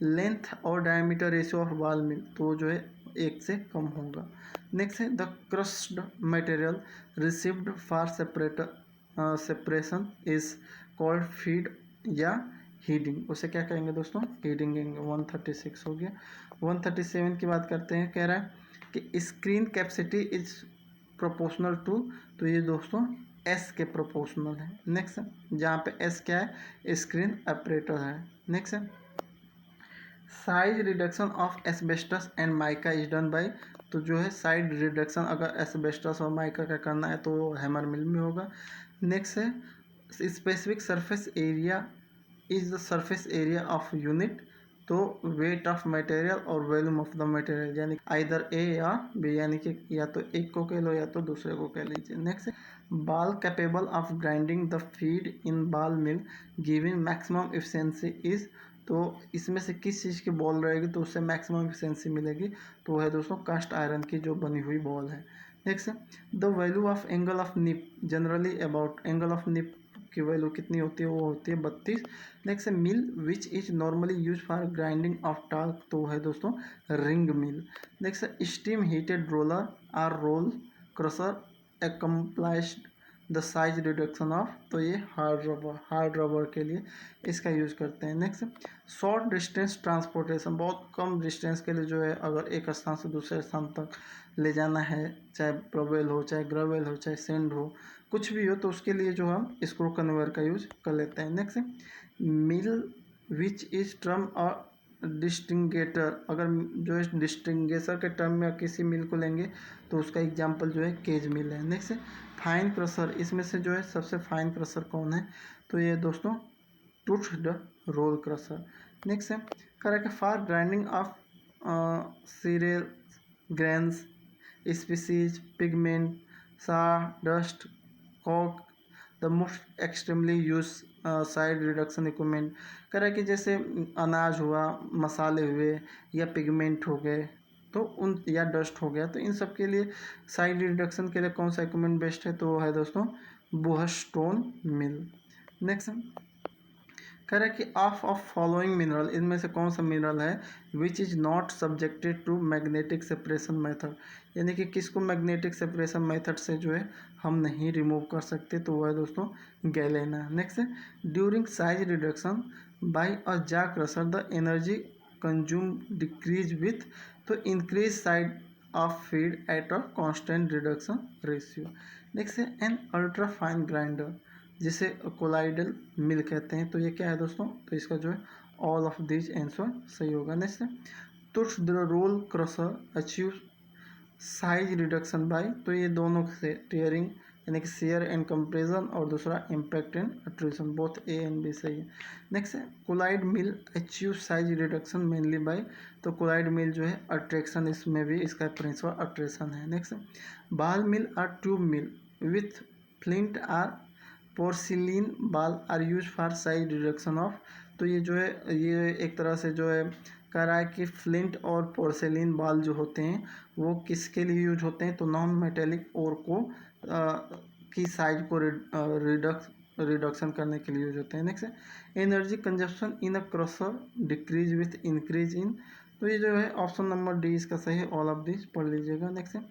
Speaker 1: लेंथ और डायमीटर रेशियो ऑफ बाल मिल, तो जो है एक से कम होगा। नेक्स्ट है the crossed material received for separation is called feed या हीडिंग, उसे क्या कहेंगे दोस्तों, हीडिंग। 136 हो गया। 137 की बात करते हैं, कह रहा है कि screen capacity is proportional to, तो ये दोस्तों एस के प्रोपोर्शनल है। नेक्स्ट जहाँ पे एस क्या है, स्क्रीन ऑपरेटर है। Next size reduction of asbestos and mica is done bye, तो जो है साइड रिडक्शन अगर एस्बेस्टस और माइका का करना है तो वो हैमर मिल में होगा। नेक्स्ट है specific surface area is the surface area of unit, तो वेट ऑफ मटेरियल और वॉल्यूम ऑफ द मटेरियल, यानी आइदर ए या बी, यानी कि या तो एक को कह लो या तो दूसरे को कह लीजिए। नेक्स्ट बाल capable of grinding the feed in ball mill giving maximum efficiency is, तो इसमें से किस चीज़ की बॉल रहेगी तो उससे मैक्सिमम एफिशिएंसी मिलेगी, तो वो है दोस्तों कास्ट आयरन की जो बनी हुई बॉल है। Next the value of angle of nip generally about, angle of nip की वैल्यू कितनी होती है, वो होती है 32। नेक्स्ट है mill which is normally use for grinding of talc, तो वो है दोस्तों रिंग मिल। नेक्स्ट है steam heated roller or roll crusher employed the size reduction of, तो ये हार्ड रबर के लिए इसका यूज़ करते हैं। नेक्स्ट शॉर्ट डिस्टेंस ट्रांसपोर्टेशन, बहुत कम डिस्टेंस के लिए जो है अगर एक स्थान से दूसरे स्थान तक ले जाना है, चाहे प्रवेल हो, चाहे ग्रेवल हो, चाहे सेंड हो, कुछ भी हो, तो उसके लिए जो हम स्क्रू कन्वेयर का यूज कर लेते हैं। Next mill which is term और डिस्टिंगेटर, अगर जो है डिस्टिंगेशर के टर्म में किसी मिल को लेंगे तो उसका एग्जांपल जो है केज मिल है। नेक्स्ट फाइन क्रशर, इसमें से जो है सबसे फाइन क्रशर कौन है, तो ये दोस्तों टूथड रोल क्रशर। नेक्स्ट है correct for grinding of cereal grains spices pigment sawdust coke the most extremely use size reduction equipment. कह रहा है कि जैसे अनाज हुआ, मसाले हुए, या पिगमेंट हो गए, तो उन या डस्ट हो गया, तो इन सब के लिए साइड रिडक्शन के लिए कौन सा इक्विपमेंट बेस्ट है, तो वो है दोस्तों बुहस्टोन मिल। नेक्स्ट कह रहा है कि ऑफ फॉलोइंग मिनरल, इनमें से कौन सा मिनरल है which is not subjected to magnetic separation method, यानी कि किसको मैग्नेटिक सेपरेशन मेथड से जो है हम नहीं रिमूव कर सकते, तो वो है दोस्तों गैलेना। नेक्स्ट है during size reduction by a jaw crusher the energy consume decrease with, तो increase size of feed at a constant reduction ratio. Next है एन अल्ट्रा फाइन ग्राइंडर जिसे कोलाइडल मिल कहते हैं, तो ये क्या है दोस्तों, तो इसका जो है ऑल ऑफ दिस आंसर सही होगा। नेक्स्ट है तुर्स the roll crusher achieve size reduction by, तो ये दोनों से टीयरिंग यानी कि शेयर एंड कंप्रेशन, और दूसरा impact and attrition, both A and B सही है। नेक्स्ट है colloid mill achieve size reduction mainly by, तो कोलाइड मिल जो है अट्रैक्शन, इसमें भी इसका प्रिंसिपल अट्रैक्शन है। नेक्स्ट है ball mill or tube mill with flint or porcelain ball are use for size reduction of, तो ये जो है ये एक तरह से जो है कह रहा है कि फ्लिंट और पोर्सिलिन बाल जो होते हैं वो किसके लिए यूज होते हैं, तो नॉन मेटेलिक ओर को की साइज को रिडक्शन करने के लिए यूज होते हैं। नेक्स्ट है energy consumption in a crusher decrease with increase in, तो ये जो है ऑप्शन नंबर डी इसका सही है, ऑल ऑफ दिस पढ़ लीजिएगा। नेक्स्ट है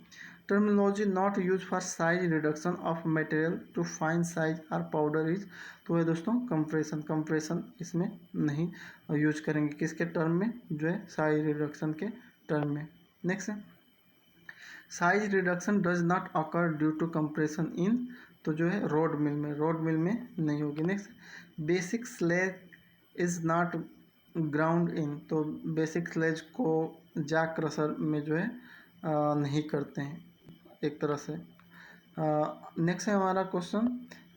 Speaker 1: terminology not use for size reduction of material to fine size are powder is, तो है दोस्तों कंप्रेशन इसमें नहीं यूज करेंगे, किसके टर्म में, जो है साइज रिडक्शन के टर्म में। नेक्स्ट है size reduction does not occur due to compression in, तो जो है रोड मिल में नहीं होगी। Next basic slag is not ground in, तो बेसिक स्लेज को जैक क्रशर में जो है नहीं करते हैं एक तरह से। नेक्स्ट है हमारा क्वेश्चन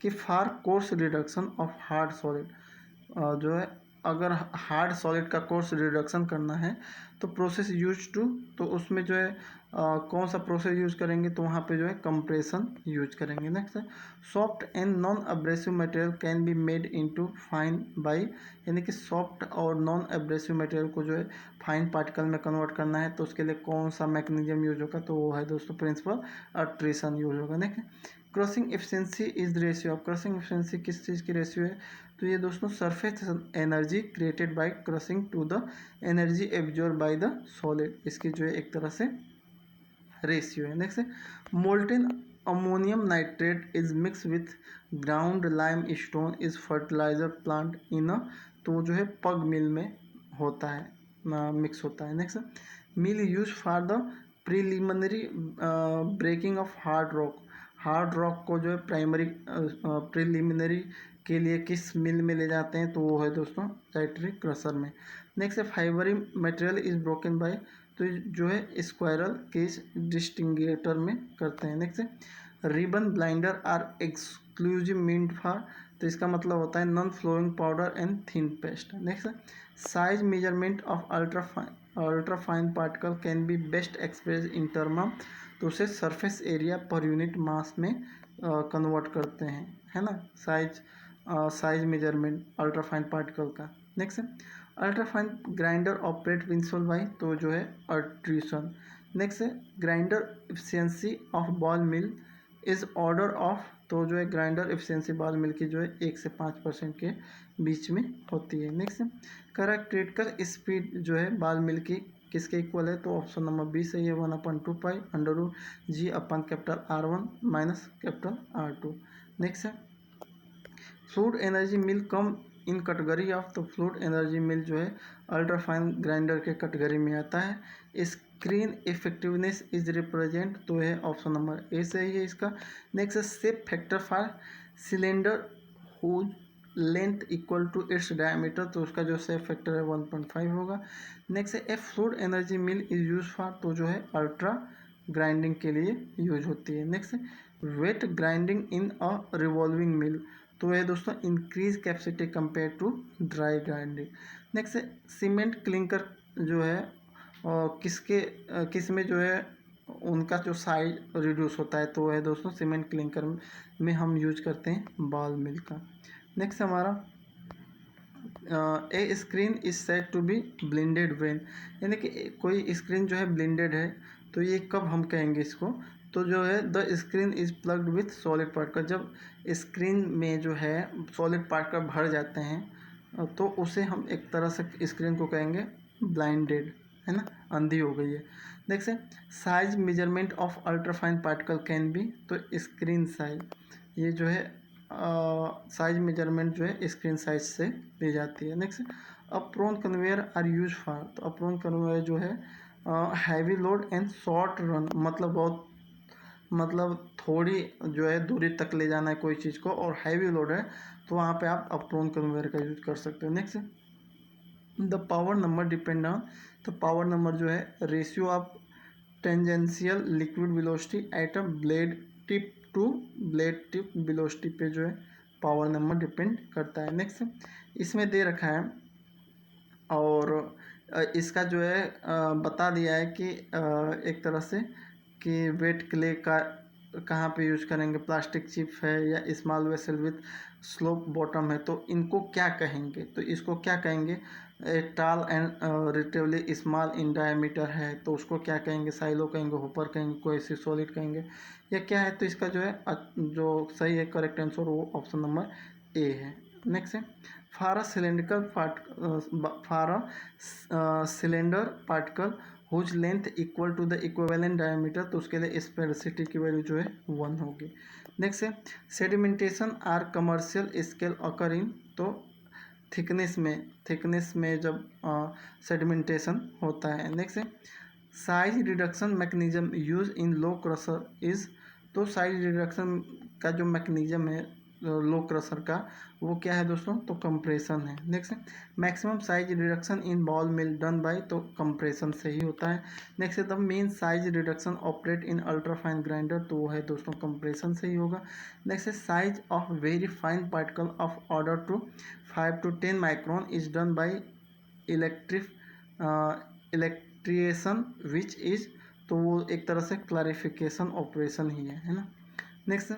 Speaker 1: कि for course reduction of hard solid, जो है अगर हार्ड सॉलिड का कोर्स रिडक्शन करना है तो प्रोसेस यूज टू, तो उसमें जो है कौन सा प्रोसेस यूज करेंगे, तो वहाँ पे जो है कंप्रेशन यूज करेंगे। नेक्स्ट है soft and non abrasive material can be made into fine by, यानी कि सॉफ्ट और नॉन एब्रेसिव मटेरियल को जो है फाइन पार्टिकल में कन्वर्ट करना है, तो उसके लिए कौन सा मैकेनिज्म यूज होगा, तो वो है दोस्तों प्रिंसिपल अट्रीशन यूज होगा। Next crushing efficiency is the ratio of, crushing efficiency किस चीज़ की रेशियो है, तो ये दोस्तों surface energy created by crushing to the energy absorb by the solid, इसकी जो है एक तरह से रेशियो है। नेक्स्ट है molten ammonium nitrate is mix with ground limestone is fertiliser plant in a, तो जो है पग मिल में होता है, मिक्स होता है। Next mill use for the preliminary breaking of hard rock को जो है प्राइमरी प्रीलिमिनरी के लिए किस मिल में ले जाते हैं, तो वो है दोस्तों साइट्रिक क्रशर में। नेक्स्ट है फाइबरी मटेरियल इज ब्रोकन बाय, तो जो है स्क्वायरल केज डिस्टिंगेटर में करते हैं। नेक्स्ट है ribbon blender are exclusive meant for, तो इसका मतलब होता है non flowing powder and thin paste. Next है size measurement of ultra fine particle can be best express in term of, तो उसे surface area per unit mass में convert करते हैं, है ना, size measurement ultra fine particle का। Next है ultra fine grinder operate principle by, तो जो है अट्रीशन। नेक्स्ट है grinder efficiency of ball mill is order of, तो जो है ग्राइंडर एफिशिएंसी बाल मिल की जो है 1 से 5% के बीच में होती है। नेक्स्ट करेक्ट क्रिटिकल स्पीड जो है बाल मिल की किसके इक्वल है, तो ऑप्शन नंबर बी सही है, 1/2 pi under root G upon capital R1 minus capital R2। Next है fluid energy mill come in category of, तो फ्लूइड एनर्जी मिल जो है अल्ट्रा फाइन ग्राइंडर के कैटेगरी में आता है। स्क्रीन इफेक्टिवनेस इज रिप्रेजेंट, तो है ऑप्शन नंबर ए सही है इसका। नेक्स्ट है shape factor for cylinder whose length equal to its diameter, तो उसका जो शेप फैक्टर है 1.5 होगा। नेक्स्ट है ए fluid energy mill is use for, तो जो है अल्ट्रा ग्राइंडिंग के लिए यूज होती है। नेक्स्ट है wet grinding in a revolving mill, तो ये दोस्तों increase capacity compare to dry grinding. Next है सीमेंट क्लिंकर जो है किस में जो है उनका जो साइज रिड्यूस होता है, तो वह है दोस्तों सीमेंट क्लिंकर में हम यूज करते हैं बॉल मिल का। नेक्स्ट हमारा a screen is said to be blended when, यानी कि कोई स्क्रीन जो है ब्लेंडेड है, तो ये कब हम कहेंगे इसको, तो जो है the screen is plugged with solid particle, जब स्क्रीन में जो है सॉलिड पार्टिकल भर जाते हैं तो उसे हम एक तरह से स्क्रीन को कहेंगे ब्लाइंडेड, है ना, अंधी हो गई है। नेक्स्ट है size measurement of ultrafine particle can B, तो स्क्रीन साइज, ये जो है साइज मेजरमेंट जो है स्क्रीन साइज से ली जाती है। Next apron conveyor are use for, तो अप्रोन कन्वेयर जो है heavy load and short run, मतलब थोड़ी जो है दूरी तक ले जाना है कोई चीज़ को और हैवी लोड है, तो वहाँ पे आप अप्रोन कन्वेयर का यूज कर सकते हो। Next the power number depend on, तो पावर नंबर जो है ratio of tangential liquid velocity at a blade tip to blade tip velocity पे जो है पावर नंबर डिपेंड करता है। नेक्स्ट इसमें दे रखा है और इसका जो है बता दिया है कि एक तरह से कि वेट क्ले का कहाँ पे यूज करेंगे, प्लास्टिक चिप है या small vessel with slope bottom है, तो इनको क्या कहेंगे, तो इसको क्या कहेंगे, टाल and relatively small in diameter है, तो उसको क्या कहेंगे, साइलो कहेंगे, होपर कहेंगे, कोई सी सॉलिड कहेंगे, या क्या है, तो इसका जो है जो सही है करेक्ट आंसर वो ऑप्शन नंबर ए है। नेक्स्ट है for a cylindrical cylinder particle whose length equal to the equivalent diameter, तो उसके लिए स्पेसिसिटी की वैल्यू जो है 1 होगी। नेक्स्ट है सेडिमेंटेशन आर कमर्शियल स्केल अकर इन, तो थिकनेस में जब सेडिमेंटेशन होता है। नेक्स्ट है size reduction mechanism use in low crusher is, तो साइज रिडक्शन का जो मैकेनिज्म है लो क्रशर का वो क्या है दोस्तों, तो कंप्रेशन है। नेक्स्ट है maximum size reduction in ball mill done by, तो कंप्रेशन से ही होता है। नेक्स्ट है the main size reduction operate in ultra fine grinder, तो वो है दोस्तों कंप्रेशन से ही होगा। नेक्स्ट है size of very fine particle of order to 5 to 10 micron is done by elutriation which is, तो वो एक तरह से क्लैरिफिकेशन ऑपरेशन ही है ना। Next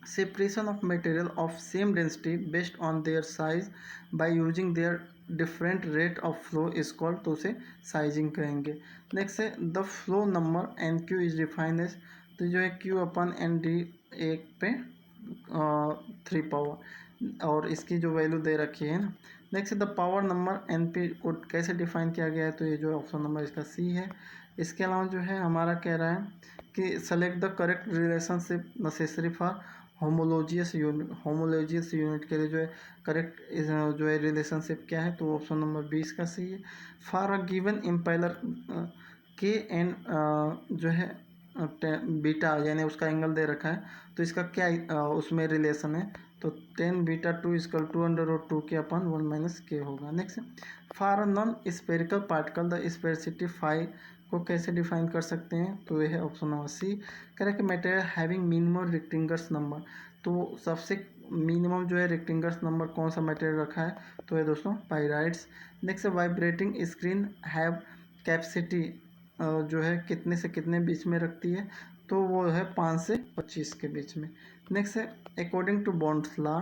Speaker 1: separation of material of same density based on their size by using their different rate of flow is called, तो उसे sizing कहेंगे। नेक्स्ट है the flow number N Q is defined as, तो जो है Q अपन N D एक पे 3 power और इसकी जो वैल्यू दे रखी है ना। Next the power number N P को कैसे डिफाइन किया गया है, तो ये जो ऑप्शन नंबर इसका सी है। इसके अलावा जो है हमारा कह रहा है कि select the correct relationship necessary for homologous unit के लिए जो है करेक्ट जो है रिलेशनशिप क्या है, तो ऑप्शन नंबर 20 का सही है। फॉर अ गिवन इम्पेलर के एंड जो है बीटा यानी उसका एंगल दे रखा है, तो इसका क्या उसमें रिलेशन है, तो 10 बीटा 2 इक्वल टू √2 के अपन 1 माइनस के होगा। Next for non spherical particle the sphericity 5 को कैसे डिफाइन कर सकते हैं, तो यह है option number C. Correct material having minimum rectangles number, तो सबसे मिनिमम जो है रेक्टेंगल्स नंबर कौन सा मटेरियल रखा है, तो ये दोस्तों pyrites. Next vibrating screen have capacity जो है कितने से कितने बीच में रखती है, तो वो है 5 से 25 के बीच में। नेक्स्ट है अकॉर्डिंग टू बॉन्ड्स लॉ,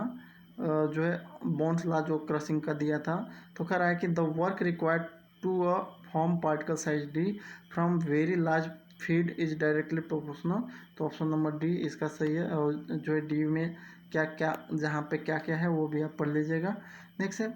Speaker 1: जो है बॉन्ड्स लॉ जो क्रशिंग का दिया था, तो कह रहा है कि the work required to a form particle size D from very large feed is directly proportional, तो ऑप्शन नंबर डी इसका सही है। और जो है डी में क्या क्या, जहाँ पे क्या क्या है वो भी आप पढ़ लीजिएगा। नेक्स्ट है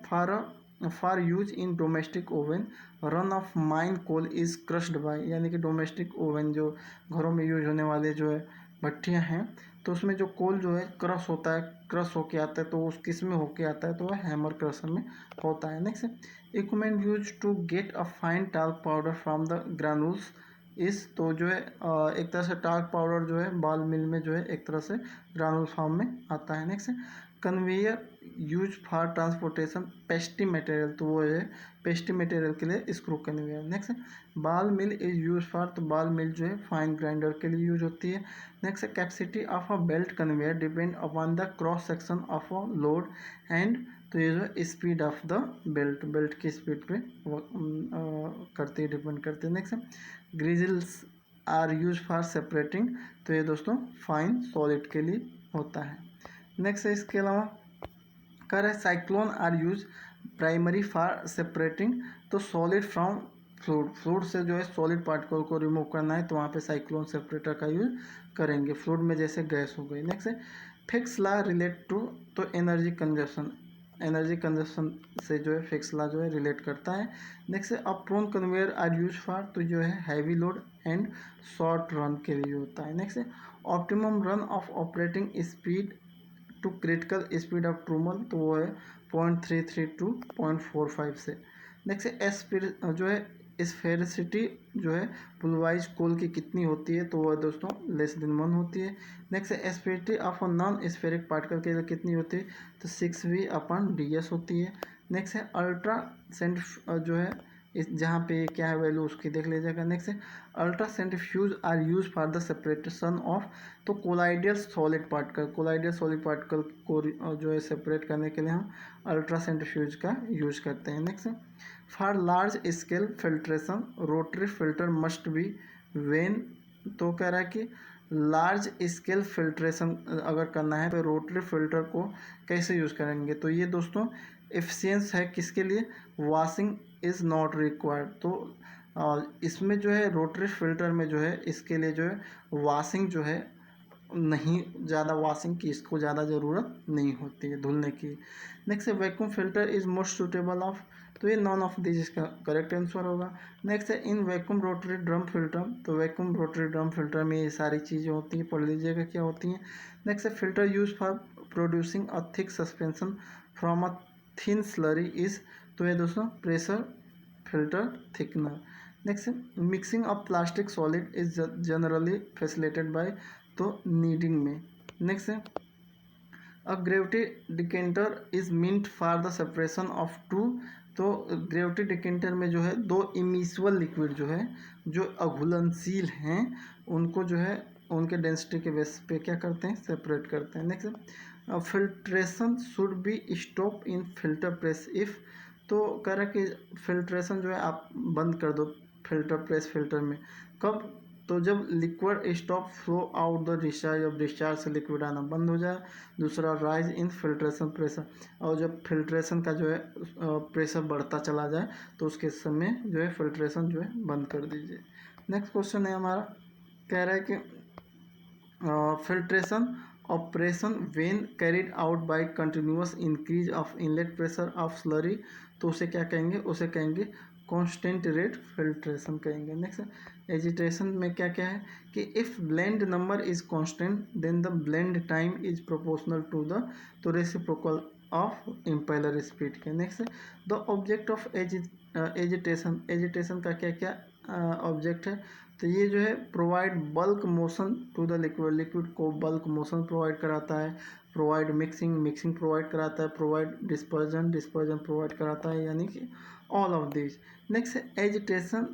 Speaker 1: for use in domestic oven run of mine coal is crushed by, यानी कि डोमेस्टिक ओवन जो घरों में यूज होने वाले जो है भट्टियाँ हैं, तो उसमें जो कोल जो है क्रश होता है, क्रश होके आता है, तो उस किस में होके आता है, तो वह हैमर क्रशर में होता है। नेक्स्ट है equipment use to get a fine talc powder from the granules is, तो जो है एक तरह से टाल्क पाउडर जो है बाल मिल में जो है एक तरह से ग्रानुल फॉर्म में आता है। नेक्स्ट है conveyor use for transportation pasty material, तो वो है पेस्टी मटेरियल के लिए स्क्रू कन्वेयर। नेक्स्ट है ball mill is use for, तो बाल मिल जो है फाइन ग्राइंडर के लिए यूज होती है। नेक्स्ट है capacity of a belt conveyor depend upon the cross section of a load and, तो ये जो है speed of the belt, belt की स्पीड पे करती है, डिपेंड करती है। नेक्स्ट है ग्रिजल्स आर यूज फॉर सेपरेटिंग, तो ये दोस्तों फाइन सॉलिड के लिए होता है। नेक्स्ट है इसके अलावा कह रहे cyclone are use primary for separating, तो सॉलिड फ्रॉम फ्लूइड, फ्लूइड से जो है सॉलिड पार्टिकल को रिमूव करना है तो वहाँ पे साइक्लोन सेपरेटर का यूज करेंगे, फ्लूइड में जैसे गैस हो गई। नेक्स्ट है फिक्स लॉ रिलेट टू, तो एनर्जी कंजप्शन, एनर्जी कंजप्शन से जो है फिक्स लॉ जो है रिलेट करता है। नेक्स्ट है apron conveyor are use for, तो जो है heavy load and short run के लिए होता है। नेक्स्ट है optimum run of operating speed to critical speed of trommel, तो वो है 0.33 टू 0.45 से। नेक्स्ट है एस्पिर जो है स्फेरिसिटी जो है पुलवाइज कोल की कितनी होती है, तो वह दोस्तों लेस देन 1 होती है। नेक्स्ट है sphericity of a non spheric particle के लिए कितनी होती है, तो 6V/ds होती है। नेक्स्ट है अल्ट्रा सेंट्रीफ्यूज जो है इस जहाँ पे क्या है वैल्यू उसकी देख लीजिएगा। नेक्स्ट है ultra centrifuge are use for the separation of, तो colloidal solid particle, colloidal solid particle को जो है सेपरेट करने के लिए हम अल्ट्रा सेंट्रीफ्यूज का यूज करते हैं। Next for large scale filtration rotary filter must be when, तो कह रहा है कि लार्ज स्केल फिल्ट्रेशन अगर करना है तो रोटरी फिल्टर को कैसे यूज़ करेंगे, तो ये दोस्तों एफिशिएंस है किसके लिए, वॉशिंग इज़ नॉट रिक्वायर्ड, तो इसमें जो है रोटरी फिल्टर में जो है इसके लिए जो है वॉशिंग जो है नहीं, ज़्यादा वॉशिंग की इसको ज़्यादा ज़रूरत नहीं होती है धुलने की। नेक्स्ट है vacuum filter is most suitable of, तो ये नॉन ऑफ दिस इसका करेक्ट आंसर होगा। नेक्स्ट है in vacuum rotary drum filter, तो वैक्यूम रोटरी ड्रम फिल्टर में ये सारी चीज़ें होती हैं, पढ़ लीजिएगा क्या होती हैं। नेक्स्ट है filter use for producing a thick suspension from a thin slurry is, तो ये दोस्तों प्रेशर फिल्टर थिकनर। नेक्स्ट है mixing of plastic solid is generally facilitated by, तो नीडिंग में। नेक्स्ट है a gravity decanter is meant for the separation of two, तो gravity decanter में जो है दो इमिसिबल लिक्विड जो है जो अघुलनशील हैं उनको जो है उनके डेंसिटी के बेस पे क्या करते हैं, सेपरेट करते हैं। Next filtration should be stop in filter press if, तो कह रहा है कि फिल्ट्रेशन जो है आप बंद कर दो फिल्टर प्रेस फिल्टर में, कब, तो जब liquid stop flow out the discharge, जब डिस्चार्ज से लिक्विड आना बंद हो जाए। दूसरा राइज इन फिल्ट्रेशन प्रेशर, और जब फिल्ट्रेशन का जो है प्रेशर बढ़ता चला जाए तो उसके समय जो है फिल्ट्रेशन जो है बंद कर दीजिए। नेक्स्ट क्वेश्चन है हमारा, कह रहा है कि filtration operation when carried out by continuous increase of inlet pressure of slurry, तो उसे क्या कहेंगे, उसे कहेंगे कांस्टेंट रेट फिल्ट्रेशन कहेंगे। नेक्स्ट एजिटेशन में क्या क्या है कि if blend number is constant then the blend time is proportional to the, तो रेसिप्रोकल ऑफ इम्पेलर स्पीड के। Next the object of agitation, agitation का क्या क्या ऑब्जेक्ट है, तो ये जो है provide bulk motion to the liquid, liquid को बल्क मोशन प्रोवाइड कराता है, प्रोवाइड मिक्सिंग, मिक्सिंग प्रोवाइड कराता है, प्रोवाइड डिस्पर्जन, डिस्पर्जन प्रोवाइड कराता है, यानी कि all of this. Next agitation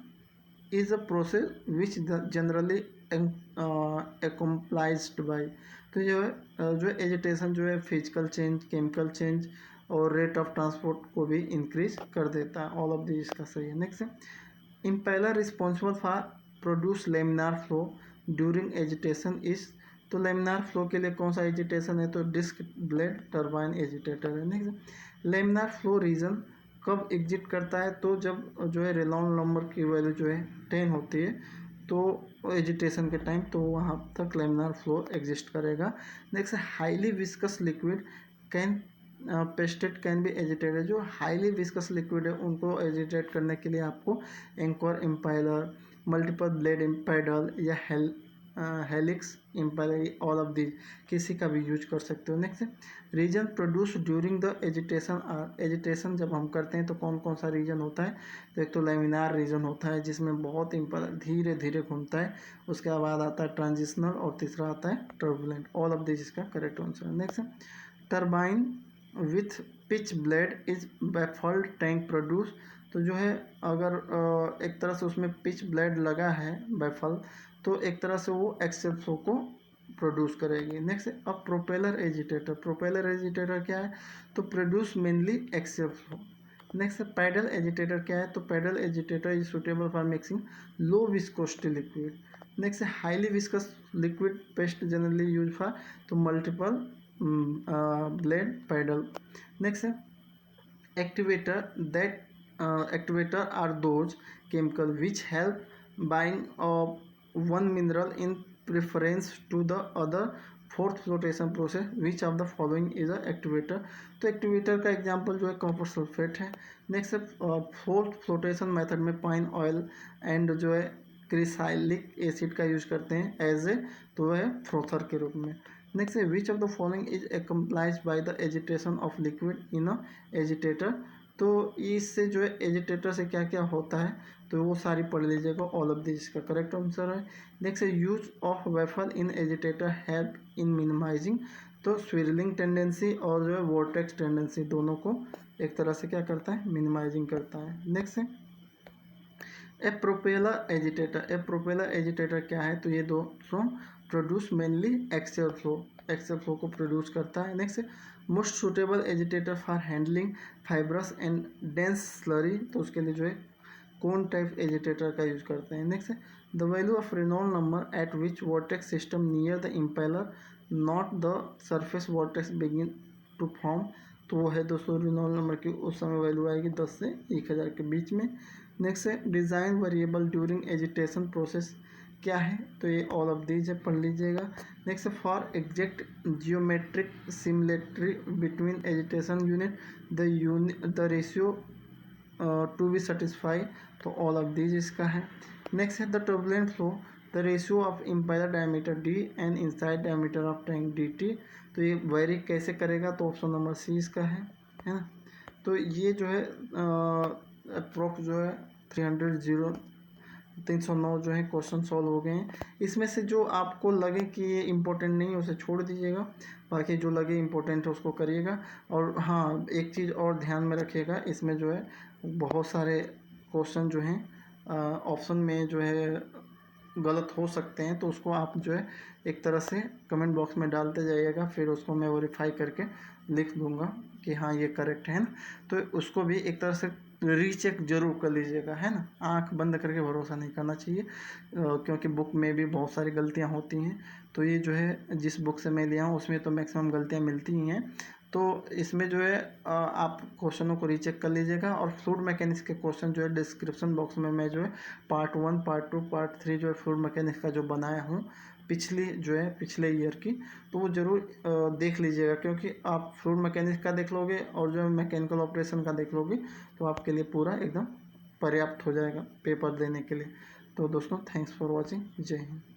Speaker 1: is a process which generally employed by, तो जो है एजिटेशन जो है फिजिकल चेंज, केमिकल चेंज और रेट ऑफ ट्रांसपोर्ट को भी इंक्रीज कर देता है, ऑल ऑफ दिस का सही है। Next impeller responsible for produce laminar flow during agitation is, तो लेमिनार फ्लो के लिए कौन सा एजिटेशन है, तो डिस्क ब्लेड टर्बाइन एजिटेटर है। नेक्स्ट लेमिनार फ्लो रीजन कब एग्जिट करता है, तो जब जो है रेनॉल्ड नंबर की वैल्यू जो है 10 होती है तो एजिटेशन के टाइम तो वहाँ तक लैमिनार फ्लो एग्जिस्ट करेगा। Next highly viscous liquid can pasted can be agitated. जो हाईली विस्कस लिक्विड है उनको एजिटेट करने के लिए आपको anchor impeller, multiple blade impeller या helix impeller, all of these किसी का भी यूज कर सकते हो। Next reason produce during the agitation are. Agitation जब हम करते हैं तो कौन कौन सा रीजन होता है, तो एक तो लैमिनार रीजन होता है जिसमें बहुत इम्पाइलर धीरे धीरे घूमता है, उसके बाद आता है ट्रांजिशनल और तीसरा आता है टर्बुलेंट। ऑल ऑफ दिस इसका करेक्ट आंसर है। Next turbine with pitch blade is baffled tank produce. तो जो है अगर एक तरह से उसमें पिच ब्लेड लगा है बैफल, तो एक तरह से वो एक्सेल फ्लो को प्रोड्यूस करेगी। नेक्स्ट अब प्रोपेलर एजिटेटर। प्रोपेलर एजिटेटर क्या है, तो produce mainly axial flow. Next paddle agitator क्या है, तो paddle agitator is suitable for mixing low viscosity liquid. Next highly viscous liquid paste generally use for, तो multiple blade paddle. Next activator are those chemical which help bind one mineral in preference to the other fourth flotation process, which of the following is a activator. तो activator का example जो है copper sulphate है। Next fourth flotation method में pine oil and जो है क्रिसाइलिक acid का use करते हैं एज ए, तो वह है फ्रोथर के रूप में। नेक्स्ट है which of the following is employs by the agitation of liquid in a agitator. तो इससे जो है एजिटेटर से क्या क्या होता है, तो वो सारी पढ़ लीजिएगा। ऑल ऑफ दिस का करेक्ट आंसर है। नेक्स्ट है use of baffle in agitator help in minimizing. तो स्विरलिंग टेंडेंसी और जो है वोर्टेक्स टेंडेंसी दोनों को एक तरह से क्या करता है, मिनिमाइजिंग करता है। नेक्स्ट है ए प्रोपेलर एजिटेटर। ए प्रोपेलर एजिटेटर क्या है, तो ये दोस्तों produce mainly axial flow, axial flow को प्रोड्यूस करता है। Next most suitable agitator for handling fibrous and dense slurry. तो उसके लिए जो है कौन टाइप एजिटेटर का यूज करते हैं। Next the value of Reynold number at which vortex system near the impeller not the surface vortex begin to form. तो वो है दोस्तों रेनॉल्ड नंबर की उस समय वैल्यू आएगी 10 से 1000 के बीच में। नेक्स्ट है design variable during agitation process क्या है, तो ये ऑल ऑफ दीज है, पढ़ लीजिएगा। Next for exact geometric similarity between agitation unit the ratio to be satisfy, तो ऑल ऑफ दीज इसका है। नेक्स्ट है the turbulent flow the ratio of impeller diameter D and inside diameter of tank D T. तो ये very कैसे करेगा, तो option number C इसका है ना। तो ये जो है अप्रोक्स जो है 309 जो है क्वेश्चन सॉल्व हो गए हैं। इसमें से जो आपको लगे कि ये इम्पोर्टेंट नहीं है उसे छोड़ दीजिएगा, बाकी जो लगे इम्पोर्टेंट है उसको करिएगा। और हाँ एक चीज़ और ध्यान में रखिएगा, इसमें जो है बहुत सारे क्वेश्चन जो हैं ऑप्शन में जो है गलत हो सकते हैं, तो उसको आप जो है एक तरह से कमेंट बॉक्स में डालते जाइएगा, फिर उसको मैं वेरीफाई करके लिख दूंगा कि हाँ ये करेक्ट है ना। तो उसको भी एक तरह से रीचेक जरूर कर लीजिएगा, है ना। आंख बंद करके भरोसा नहीं करना चाहिए, क्योंकि बुक में भी बहुत सारी गलतियां होती हैं। तो ये जो है जिस बुक से मैं लिया हूँ उसमें तो मैक्सिमम गलतियां मिलती ही हैं। तो इसमें जो है आप क्वेश्चनों को रीचेक कर लीजिएगा। और फ्लूइड मैकेनिक्स के क्वेश्चन जो है डिस्क्रिप्शन बॉक्स में मैं जो है पार्ट 1 पार्ट 2 पार्ट 3 जो है फ्लूइड मैकेनिक्स का जो बनाया हूँ पिछली जो है पिछले ईयर की, तो वो ज़रूर देख लीजिएगा। क्योंकि आप फ्लूइड मैकेनिक्स का देख लोगे और जो है मैकेनिकल ऑपरेशन का देख लोगे तो आपके लिए पूरा एकदम पर्याप्त हो जाएगा पेपर देने के लिए। तो दोस्तों थैंक्स फॉर वॉचिंग, जय हिंद।